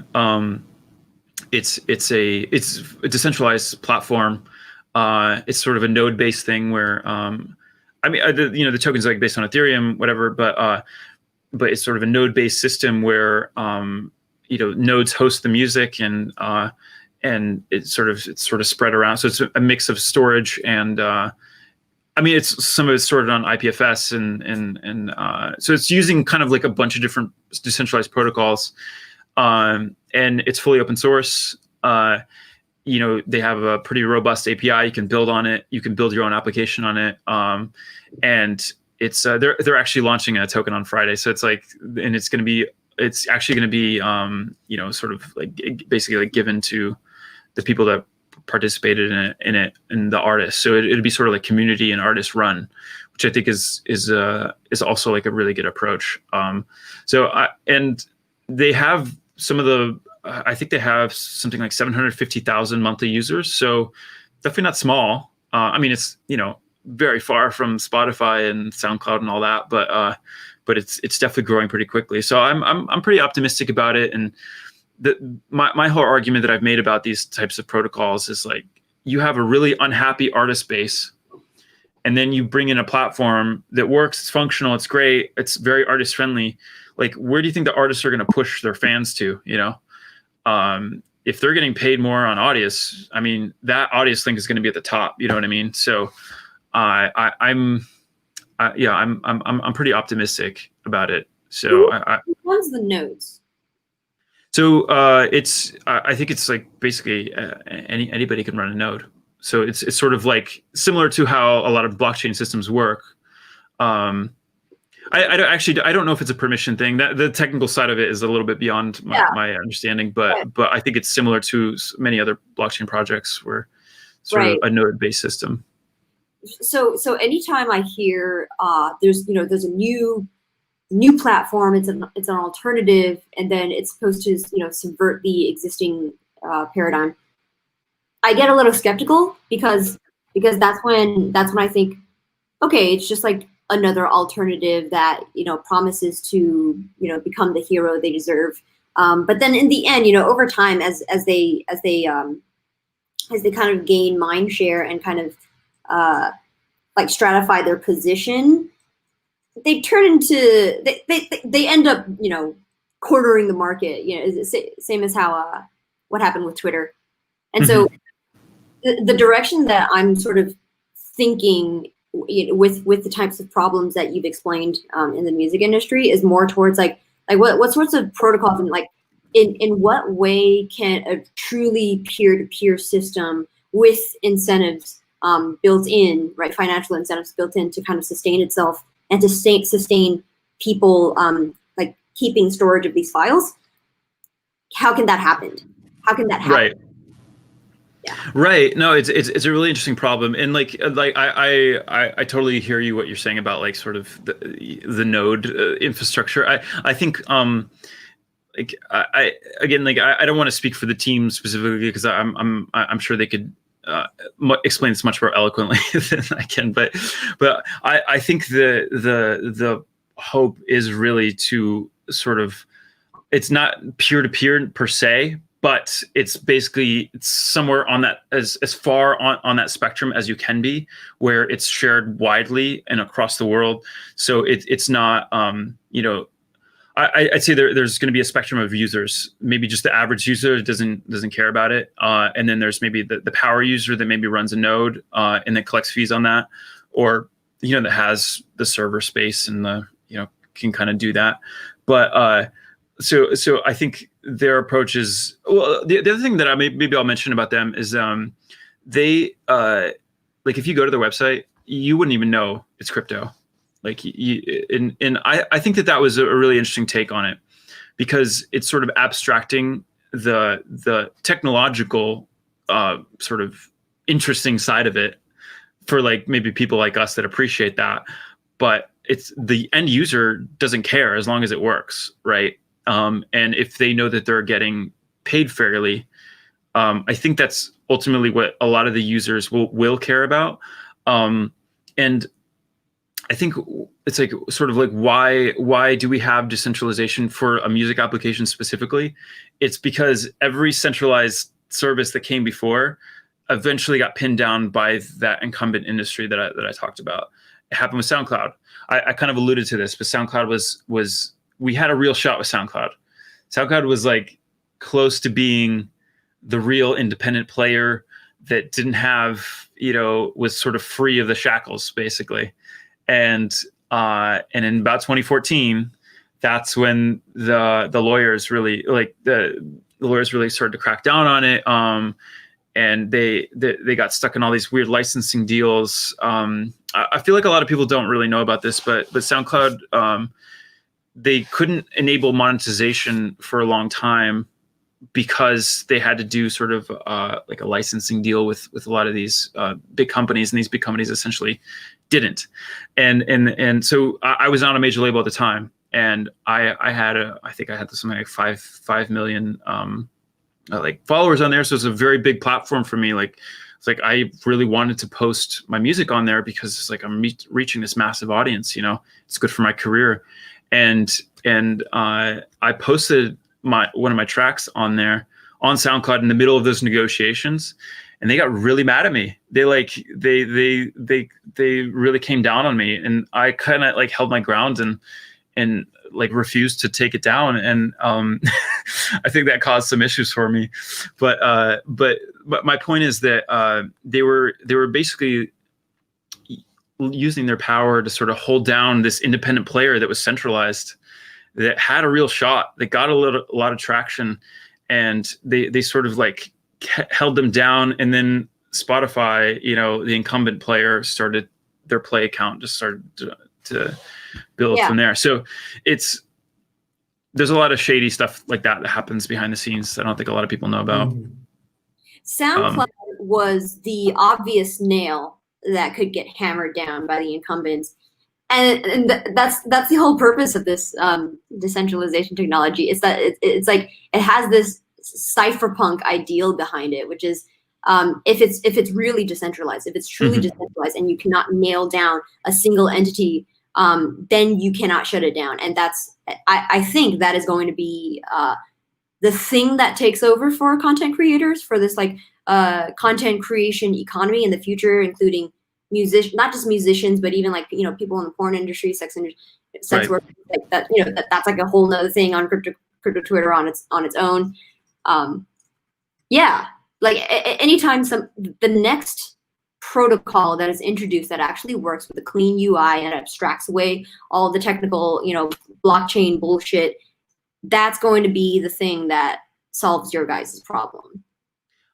it's a decentralized platform. It's sort of a node-based thing where I mean the token's like based on Ethereum, whatever, but it's sort of a node-based system where nodes host the music and it's sort of spread around. So it's a mix of storage and I mean it's some of it's stored on IPFS and so it's using kind of like a bunch of different decentralized protocols, and it's fully open source. They have a pretty robust API. You can build on it. You can build your own application on it. And it's they're actually launching a token on Friday. So it's like, and it's actually going to be sort of like basically like given to the people that participated in it and the artists. So it'd be sort of like community and artist run, which I think is also like a really good approach. And they have I think they have something like 750,000 monthly users. So definitely not small. I mean, it's, very far from Spotify and SoundCloud and all that, but it's definitely growing pretty quickly. So I'm pretty optimistic about it. And my whole argument that I've made about these types of protocols is like, you have a really unhappy artist base, and then you bring in a platform that works, it's functional, it's great, it's very artist friendly. Like, where do you think the artists are going to push their fans to, if they're getting paid more on Audius, I mean, that Audius link is going to be at the top. You know what I mean? So I'm pretty optimistic about it. So who runs the nodes? So I think it's like basically anybody can run a node. So it's sort of like similar to how a lot of blockchain systems work. I don't know if it's a permission thing. That the technical side of it is a little bit beyond my understanding, but I think it's similar to many other blockchain projects where it's sort of a node-based system. So anytime I hear there's a new platform, it's an alternative, and then it's supposed to subvert the existing paradigm, I get a little skeptical because that's when I think, okay, it's just like another alternative that promises to become the hero they deserve. But then in the end, over time, as they kind of gain mind share and kind of like stratify their position, they turn into they end up cornering the market. Same as how what happened with Twitter. And so the direction that I'm sort of thinking with the types of problems that you've explained in the music industry is more towards like what sorts of protocols and like in what way can a truly peer-to-peer system with incentives built in, right, financial incentives built in to kind of sustain itself and to sustain people like keeping storage of these files, how can that happen? Right. Yeah. Right. No, it's a really interesting problem, and like I totally hear you what you're saying about like sort of the node infrastructure. I think like I don't want to speak for the team specifically because I'm sure they could explain this much more eloquently than I can, but I think the hope is really to sort of, it's not peer-to-peer per se, but it's basically somewhere on that as far on that spectrum as you can be, where it's shared widely and across the world. So it's not I'd say there's going to be a spectrum of users. Maybe just the average user doesn't care about it, and then there's maybe the power user that maybe runs a node and then collects fees on that, or that has the server space and the can kind of do that. But so I think their approach is, well, the other thing that I'll mention about them is they like if you go to their website, you wouldn't even know it's crypto. Like I think that was a really interesting take on it, because it's sort of abstracting the technological sort of interesting side of it for like maybe people like us that appreciate that. But it's the end user doesn't care as long as it works, right? And if they know that they're getting paid fairly, I think that's ultimately what a lot of the users will care about. And I think it's like sort of like why do we have decentralization for a music application specifically? It's because every centralized service that came before eventually got pinned down by that incumbent industry that I talked about. It happened with SoundCloud. I kind of alluded to this, but SoundCloud was we had a real shot with SoundCloud. SoundCloud was like close to being the real independent player that didn't have, was sort of free of the shackles basically. And in about 2014, that's when the lawyers really started to crack down on it. And they got stuck in all these weird licensing deals. I feel like a lot of people don't really know about this, but SoundCloud, they couldn't enable monetization for a long time because they had to do sort of like a licensing deal with a lot of these big companies, and these big companies essentially didn't. And so I was on a major label at the time, and I think I had something like 5 million like followers on there. So it's a very big platform for me. Like, it's like I really wanted to post my music on there because it's like I'm reaching this massive audience. It's good for my career, and I posted one of my tracks on there on SoundCloud in the middle of those negotiations, and they got really mad at me. They really came down on me, and I kind of like held my ground and like refused to take it down. And I think that caused some issues for me. But my point is that they were basically using their power to sort of hold down this independent player that was centralized, that had a real shot, that got a lot of traction, and they sort of like held them down. And then Spotify, the incumbent player, started their play account, just started to build from there. So there's a lot of shady stuff like that happens behind the scenes that I don't think a lot of people know about. SoundCloud was the obvious nail that could get hammered down by the incumbents. And that's the whole purpose of this decentralization technology, is that it's like it has this cypherpunk ideal behind it, which is if it's really decentralized, if it's truly decentralized, and you cannot nail down a single entity, then you cannot shut it down. And I think that is going to be the thing that takes over for content creators, for this like content creation economy in the future, including not just musicians, but even like people in the porn industry, sex work, like that. That's like a whole nother thing on crypto Twitter on its own. Like anytime the next protocol that is introduced that actually works with a clean UI and abstracts away all the technical blockchain bullshit, that's going to be the thing that solves your guys' problem.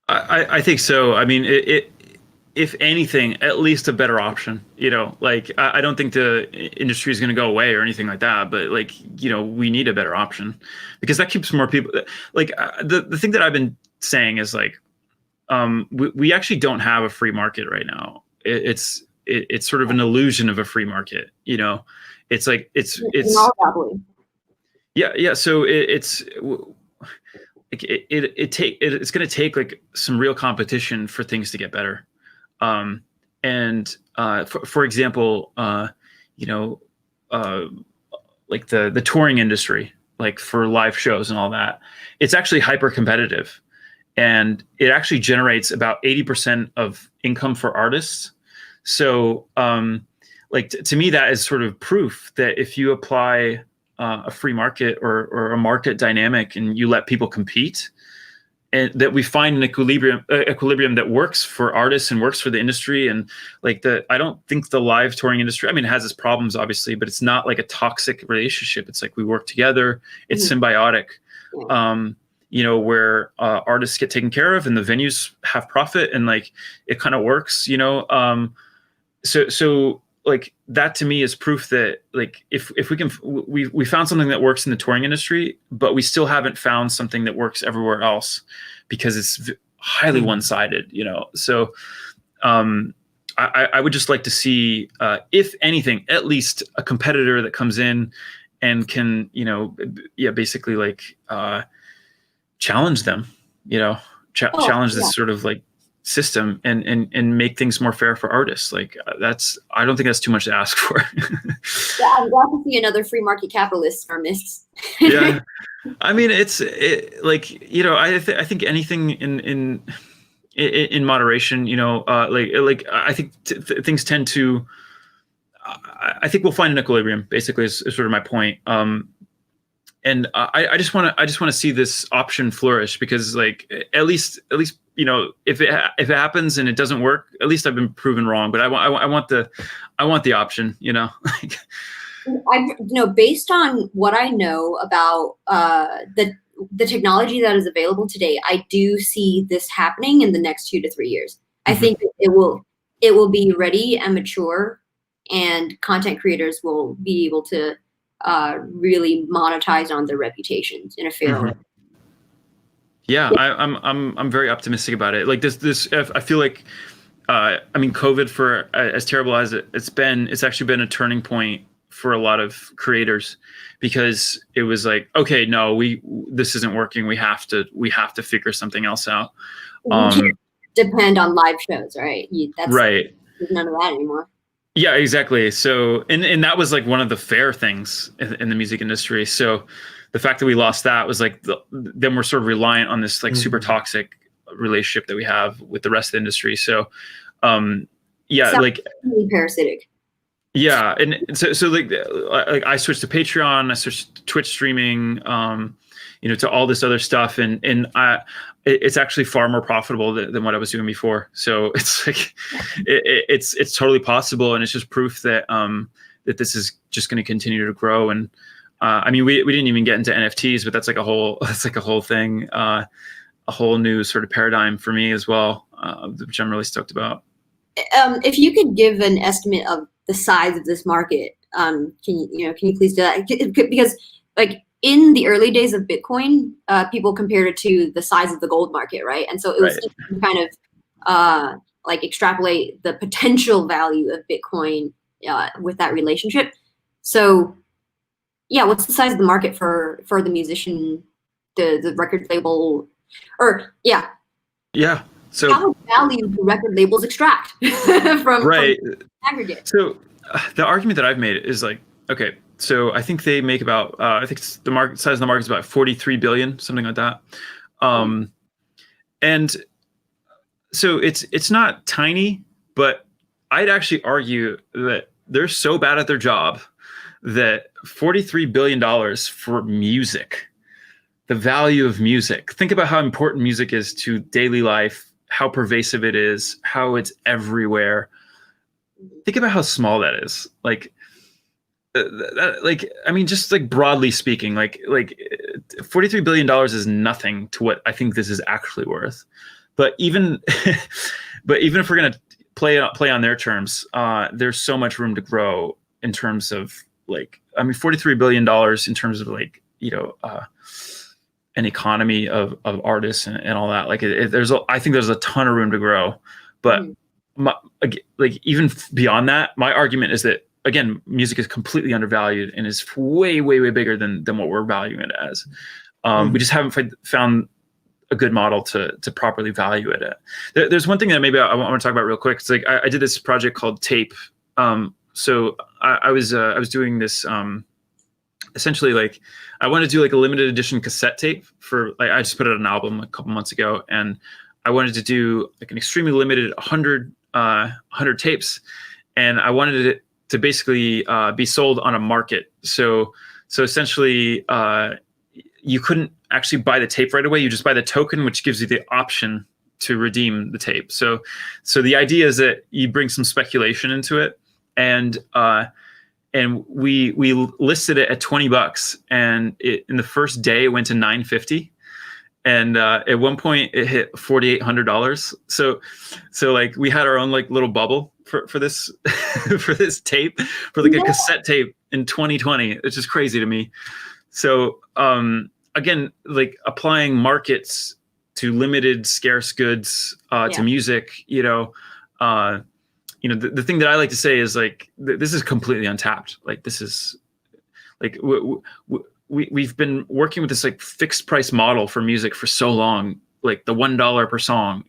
I think so. I mean, it if anything, at least a better option. Like I don't think the industry is going to go away or anything like that, but like we need a better option, because that keeps more people. Like the thing that I've been saying is like we actually don't have a free market right now. It's sort of an illusion of a free market. It's like it's yeah. So it's going to take like some real competition for things to get better. For example, like the touring industry, like for live shows and all that, it's actually hyper competitive, and it actually generates about 80% of income for artists. So, like to me, that is sort of proof that if you apply a free market or a market dynamic and you let people compete, and that we find an equilibrium that works for artists and works for the industry. And like I don't think the live touring industry, I mean, it has its problems obviously, but it's not like a toxic relationship. It's like we work together. It's symbiotic, where artists get taken care of and the venues have profit, and like it kind of works, So like that to me is proof that like if we found something that works in the touring industry, but we still haven't found something that works everywhere else, because it's highly one-sided, So I would just like to see, if anything, at least a competitor that comes in and can, basically like challenge them, challenge this sort of like system and make things more fair for artists. Like I don't think that's too much to ask for. Yeah, I'm glad to see another free market capitalist artist. Yeah, I mean, I think anything in moderation, I think things tend to. I think we'll find an equilibrium. Basically, is sort of my point. And I just want to see this option flourish, because like at least if it happens and it doesn't work, at least I've been proven wrong. But I want the option. Based on what I know about the technology that is available today, I do see this happening in the next 2 to 3 years. I think it will be ready and mature, and content creators will be able to really monetize on their reputations in a fair way. Yeah, I'm very optimistic about it. Like this I feel like COVID, for as terrible as it's actually been a turning point for a lot of creators, because it was like, okay, no, this isn't working. We have to figure something else out. You can't depend on live shows, right? That's right. There's none of that anymore. Yeah, exactly. So, and that was like one of the fair things in the music industry. So the fact that we lost that was like, then we're sort of reliant on this like super toxic relationship that we have with the rest of the industry. So, Sounds like really parasitic. Yeah, and so like I switched to Patreon, I switched to Twitch streaming, to all this other stuff, and it's actually far more profitable than what I was doing before. So it's like it's totally possible, and it's just proof that that this is just going to continue to grow. And we didn't even get into NFTs, but that's like a whole thing, a whole new sort of paradigm for me as well, which I'm really stoked about. If you could give an estimate of the size of this market, can you please do that? Because like in the early days of Bitcoin, people compared it to the size of the gold market, right? And so it was kind of like extrapolate the potential value of Bitcoin with that relationship. So yeah, what's the size of the market for the musician, the record label, or yeah. So how much value do record labels extract from aggregate? So the argument that I've made is like, okay, so I think they make about, I think the market size of the market is about 43 billion, something like that. And so it's not tiny, but I'd actually argue that they're so bad at their job that $43 billion for music, the value of music. Think about how important music is to daily life, how pervasive it is, how it's everywhere. Think about how small that is. Just like broadly speaking, like $43 billion is nothing to what I think this is actually worth. But even if we're gonna play on their terms, there's so much room to grow in terms of $43 billion in terms of an economy of artists and all that. I think there's a ton of room to grow, but even beyond that, my argument is that, again, music is completely undervalued and is way, way, way bigger than what we're valuing it as. We just haven't found a good model to properly value it at. There's one thing that maybe I want to talk about real quick. It's like I did this project called Tape. So I was doing this essentially, like, I wanted to do like a limited edition cassette tape for, like, I just put out an album a couple months ago, and I wanted to do like an extremely limited 100 tapes, and I wanted it to basically be sold on a market. So essentially, you couldn't actually buy the tape right away. You just buy the token, which gives you the option to redeem the tape. So the idea is that you bring some speculation into it, and we listed it at $20, and in the first day it went to $950, and at one point it hit $4,800. So like we had our own like little bubble for this for this tape, for like a cassette tape in 2020. It's just crazy to me. So again, like applying markets limited scarce goods to music, the thing that I like to say is like this is completely untapped. Like this is like we've been working with this like fixed price model for music for so long, like the $1 per song,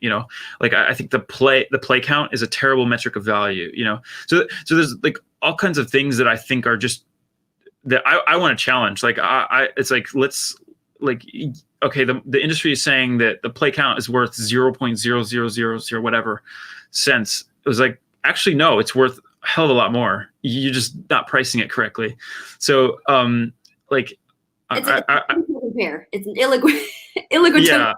like I think the play count is a terrible metric of value, so there's like all kinds of things that I think are just that I want to challenge. Like it's like, let's like, okay, the industry is saying that the play count is worth 0.0000 whatever cents. It was like, actually, no, it's worth a hell of a lot more. You're just not pricing it correctly. So, like, it's an illiquid. Yeah.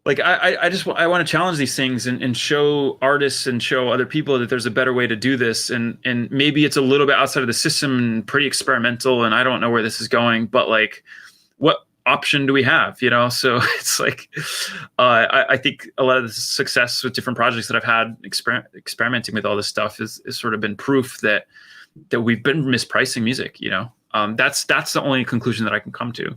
Like I want to challenge these things and show artists and show other people that there's a better way to do this. And maybe it's a little bit outside of the system and pretty experimental. And I don't know where this is going, but like, what option do we have? So it's like, I think a lot of the success with different projects that I've had experimenting with all this stuff is sort of been proof that we've been mispricing music. That's the only conclusion that I can come to.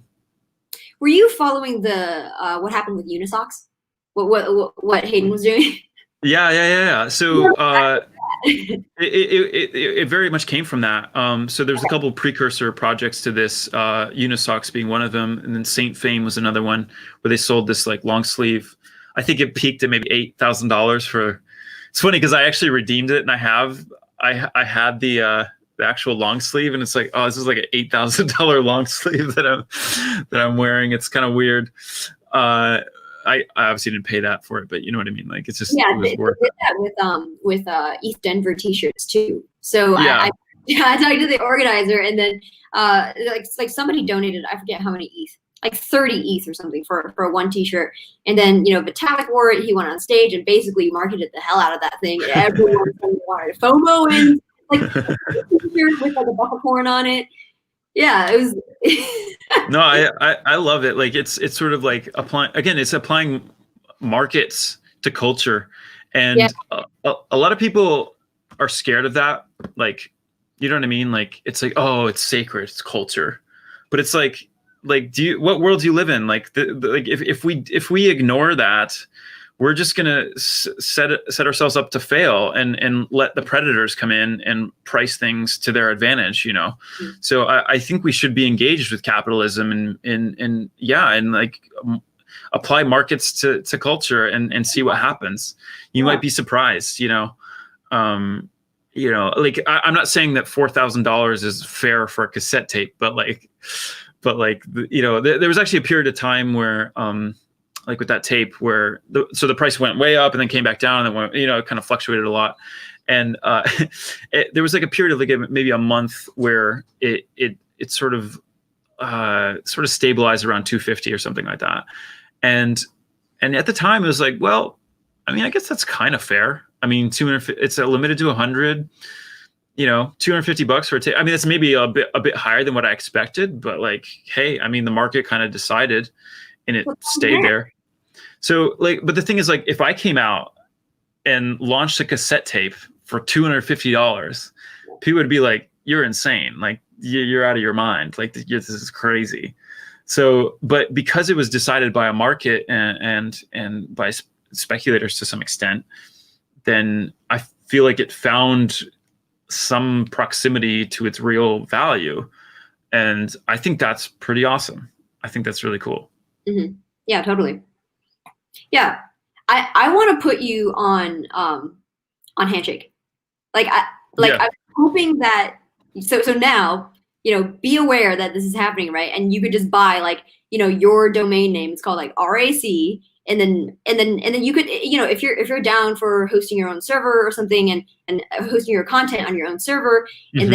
Were you following the what happened with Unisocks? What Hayden was doing? Yeah. So it very much came from that. So there's a couple precursor projects to this, Unisocks being one of them, and then Saint Fame was another one where they sold this like long sleeve. I think it peaked at maybe $8,000 for. It's funny because I actually redeemed it, and I had the actual long sleeve, and it's like, oh, this is like an $8,000 long sleeve that I'm wearing. It's kind of weird. I obviously didn't pay that for it, but you know what I mean. Like it's just it was worth it. That with East Denver t-shirts too. So I talked to the organizer, and then like somebody donated, I forget how many ETH, like 30 ETH or something for one t-shirt. And then Vitalik wore it. He went on stage and basically marketed the hell out of that thing. Everyone wanted FOMO and like with like a buckhorn on it. Yeah, it was. No, I love it. Like it's sort of like applying markets to culture, and a lot of people are scared of that. Like, you know what I mean? Like it's like, oh, it's sacred, it's culture, but it's like what world do you live in? Like like if we ignore that, we're just gonna set ourselves up to fail and let the predators come in and price things to their advantage. Mm-hmm. So I think we should be engaged with capitalism and like apply markets to culture and see what happens. You might be surprised. Like I'm not saying that $4,000 is fair for a cassette tape, but there was actually a period of time where like with that tape where the price went way up and then came back down and then went, it kind of fluctuated a lot. And there was like a period of like maybe a month where it sort of stabilized around 250 or something like that. And at the time it was like, well, I mean, I guess that's kind of fair. I mean, it's limited to 100, $250 for a tape. I mean, that's maybe a bit higher than what I expected, but like, hey, I mean, the market kind of decided and it stayed there. So but the thing is, like, if I came out and launched a cassette tape for $250, people would be like, you're insane. Like you're out of your mind. Like this is crazy. So, but because it was decided by a market and by speculators to some extent, then I feel like it found some proximity to its real value. And I think that's pretty awesome. I think that's really cool. Mm-hmm. Yeah, totally. Yeah, I want to put you on Handshake. I'm hoping that so now be aware that this is happening, right? And you could just buy your domain name. It's called like RAC, and then you could if you're down for hosting your own server or something and hosting your content on your own server, mm-hmm.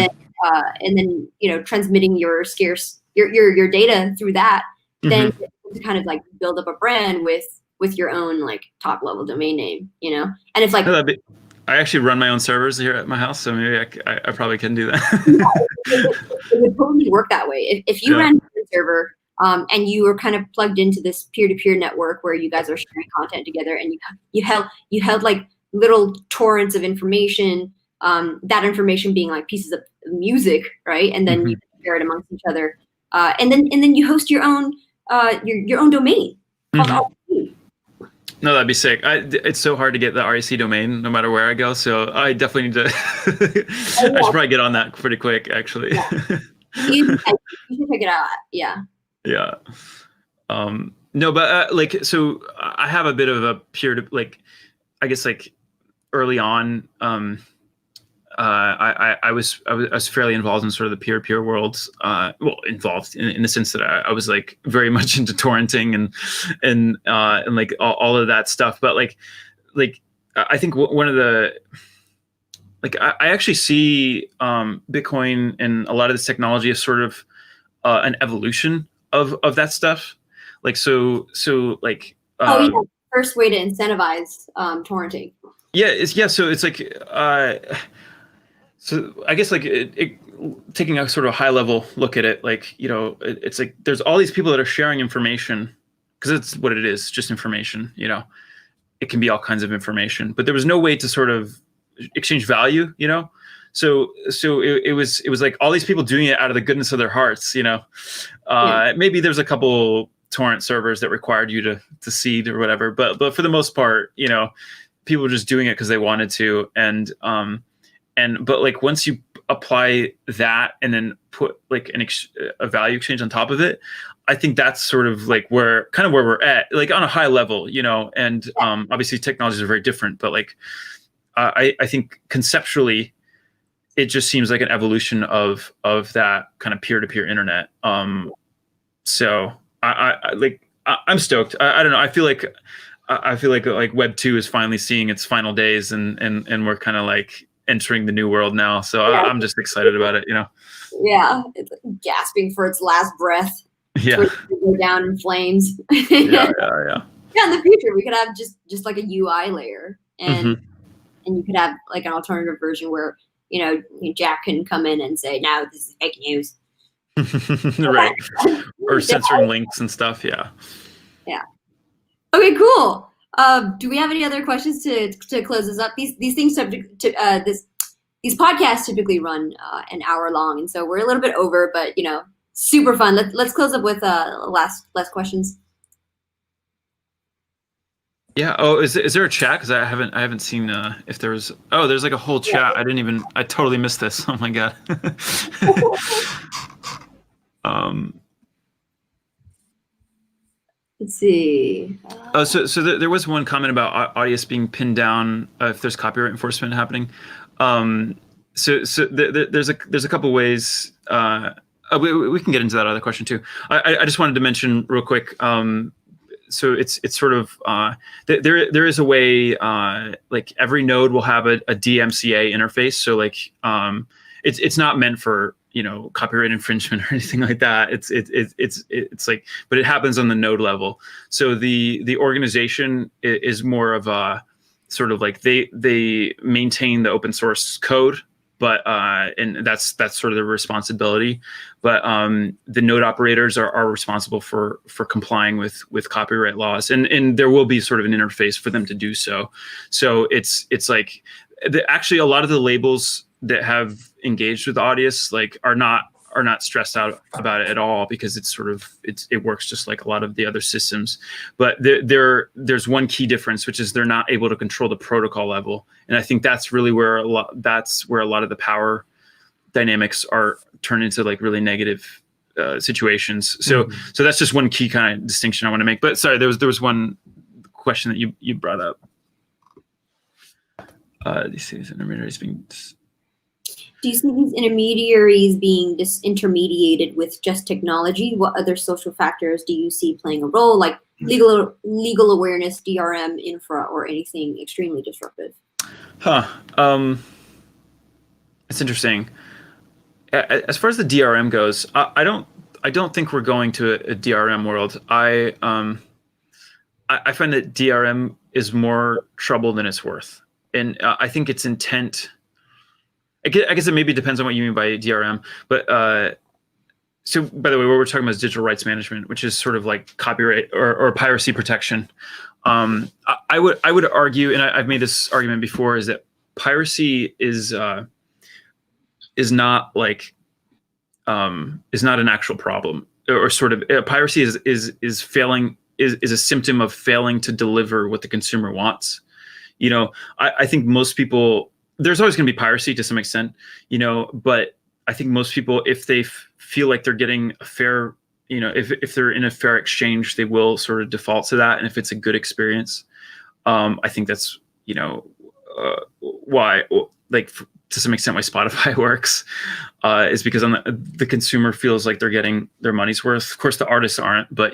and then transmitting your scarce your data through that, mm-hmm. then to kind of like build up a brand with your own like top level domain name, and it's like I actually run my own servers here at my house, so maybe I probably can do that. It would totally work that way. If you ran your server and you were kind of plugged into this peer-to-peer network where you guys are sharing content together, and you held like little torrents of information, that information being like pieces of music, right? And then mm-hmm. you share it amongst each other, and then you host your own domain called mm-hmm. No, that'd be sick. It's so hard to get the RAC domain no matter where I go. So I definitely need to, I should probably get on that pretty quick, actually. Yeah. You should check it out. Yeah. Yeah. No, but like, so I have a bit of a like, I guess like early on, I was fairly involved in sort of the peer-to-peer world. Well, involved in the sense that I was like very much into torrenting and like all of that stuff. But like I think one of the like I actually see Bitcoin and a lot of this technology as sort of an evolution of that stuff. Like so like first way to incentivize torrenting. So it's like so I guess like taking a sort of high level look at it, like, you know, it's like there's all these people that are sharing information, because it's what it is, just information. You know, it can be all kinds of information, but there was no way to sort of exchange value, you know. So it was like all these people doing it out of the goodness of their hearts, you know. Maybe there's a couple torrent servers that required you to seed or whatever, but for the most part, you know, people were just doing it because they wanted to. But like once you apply that and then put like a value exchange on top of it, I think that's sort of like where we're at, like on a high level, you know. And obviously technologies are very different, but like I think conceptually it just seems like an evolution of that kind of peer-to-peer internet. So I'm stoked. I don't know. I feel like Web 2 is finally seeing its final days, and we're kind of like entering the new world now. So I'm just excited about it, you know. Yeah, it's gasping for its last breath. Yeah, go down in flames. yeah. Yeah, in the future we could have just like a UI layer, and you could have like an alternative version where, you know, Jack can come in and say, "No, this is fake news." Right. Or censoring links and stuff. Yeah. Okay, cool. Do we have any other questions to close this up? These things subject to these podcasts typically run an hour long, and so we're a little bit over, but you know, super fun. Let's close up with last questions. Yeah. Oh, is there a chat? Because I haven't seen if there's. Oh, there's like a whole chat. I totally missed this. Oh my god. Let's see. So there was one comment about Audius being pinned down if there's copyright enforcement happening. So there's a couple ways. We can get into that other question too. I just wanted to mention real quick. So it's sort of there is a way like every node will have a DMCA interface. So like it's not meant for, you know, copyright infringement or anything like that. It's like, but it happens on the node level. So the organization is more of a sort of like they maintain the open source code, but and that's sort of their responsibility. But the node operators are responsible for complying with copyright laws, and there will be sort of an interface for them to do so. So it's like actually a lot of the labels that have engaged with Audius like are not stressed out about it at all, because it's sort of it works just like a lot of the other systems. But there's one key difference, which is they're not able to control the protocol level, and I think that's really where a lot of the power dynamics are turned into like really negative situations. So that's just one key kind of distinction I want to make. But sorry, there was one question that you brought up. These intermediaries being. Do you see these intermediaries being disintermediated with just technology? What other social factors do you see playing a role, like legal awareness, DRM, infra, or anything extremely disruptive? It's interesting. As far as the DRM goes, I don't think we're going to a DRM world. I find that DRM is more trouble than it's worth, and I think its intent. I guess it maybe depends on what you mean by DRM, but so by the way, what we're talking about is digital rights management, which is sort of like copyright or piracy protection. I would argue, and I've made this argument before, is that piracy is not like is not an actual problem, or sort of piracy is failing is a symptom of failing to deliver what the consumer wants. I think most people, there's always going to be piracy to some extent, but I think most people, if they feel like they're getting a fair, if they're in a fair exchange, they will sort of default to that. And if it's a good experience, I think that's, why, like, to some extent, why Spotify works, is because on the consumer feels like they're getting their money's worth. Of course, the artists aren't, but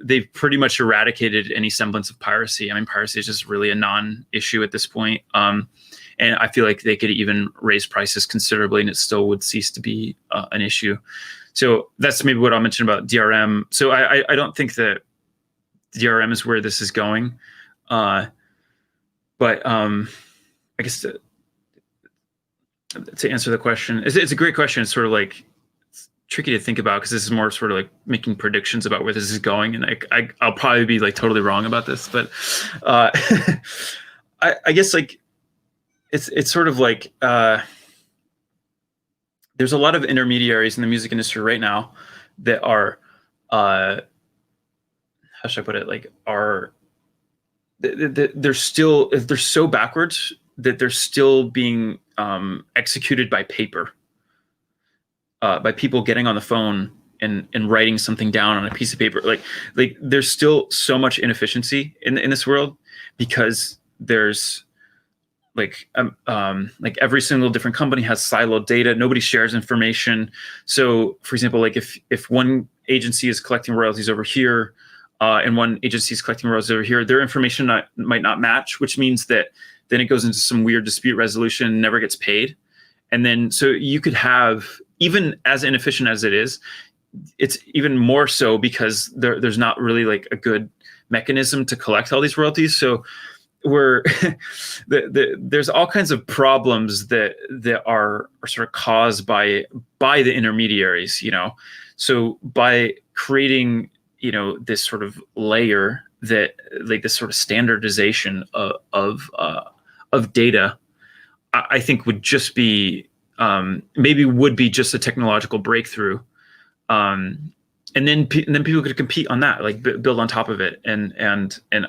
they've pretty much eradicated any semblance of piracy. I mean, piracy is just really a non-issue at this point. And I feel like they could even raise prices considerably, and it still would cease to be an issue. So that's maybe what I'll mention about DRM. So I don't think that DRM is where this is going. But I guess to answer the question, it's a great question. It's sort of like, it's tricky to think about because this is more sort of like making predictions about where this is going. And I'll probably be like totally wrong about this, but I guess like it's sort of like there's a lot of intermediaries in the music industry right now that are, how should I put it? Like they're so backwards that they're still being executed by paper, by people getting on the phone and writing something down on a piece of paper. Like there's still so much inefficiency in this world because there's like every single different company has siloed data. Nobody shares information. So for example, like if one agency is collecting royalties over here, and one agency is collecting royalties over here, their information might not match, which means that then it goes into some weird dispute resolution and never gets paid. And then, so you could have, even as inefficient as it is, it's even more so because there's not really like a good mechanism to collect all these royalties. So there's all kinds of problems that are sort of caused by the intermediaries, So by creating this sort of layer that, like this sort of standardization of data, I think would just be maybe would be just a technological breakthrough, and then people could compete on that, like build on top of it, and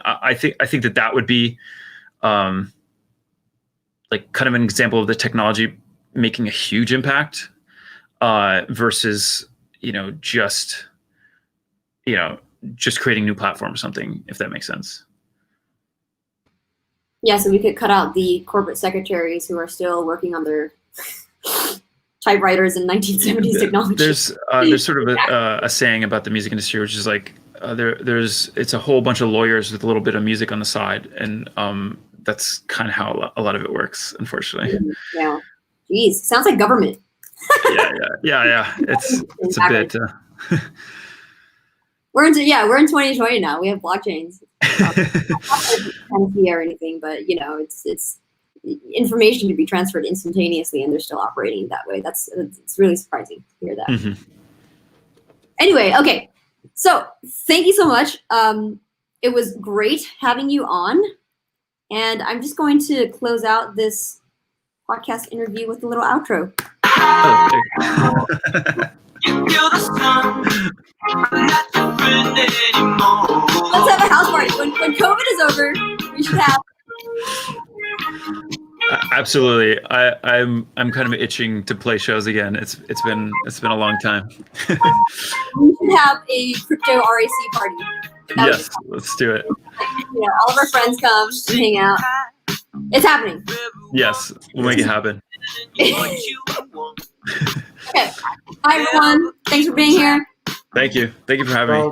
I think that would be like kind of an example of the technology making a huge impact versus just creating new platform or something, if that makes sense. Yeah, so we could cut out the corporate secretaries who are still working on their typewriters in 1970s technology. There's sort of a saying about the music industry, which is like it's a whole bunch of lawyers with a little bit of music on the side, and that's kind of how a lot of it works, unfortunately. Yeah. Jeez, sounds like government. Yeah. It's a bit. We're in 2020 now. We have blockchains. Not or anything, but it's information to be transferred instantaneously, and they're still operating that way. It's really surprising to hear that. Mm-hmm. Anyway, okay. So thank you so much. It was great having you on, and I'm just going to close out this podcast interview with a little outro. You feel the sun, not your friend anymore. Let's have a house party. When COVID is over, we should have. Absolutely. I'm kind of itching to play shows again. It's been a long time. We should have a crypto RAC party. Yes, let's do it. All of our friends come and hang out. It's happening. Yes, we'll make it happen. Okay. Hi, everyone. Thanks for being here. Thank you. Thank you for having me.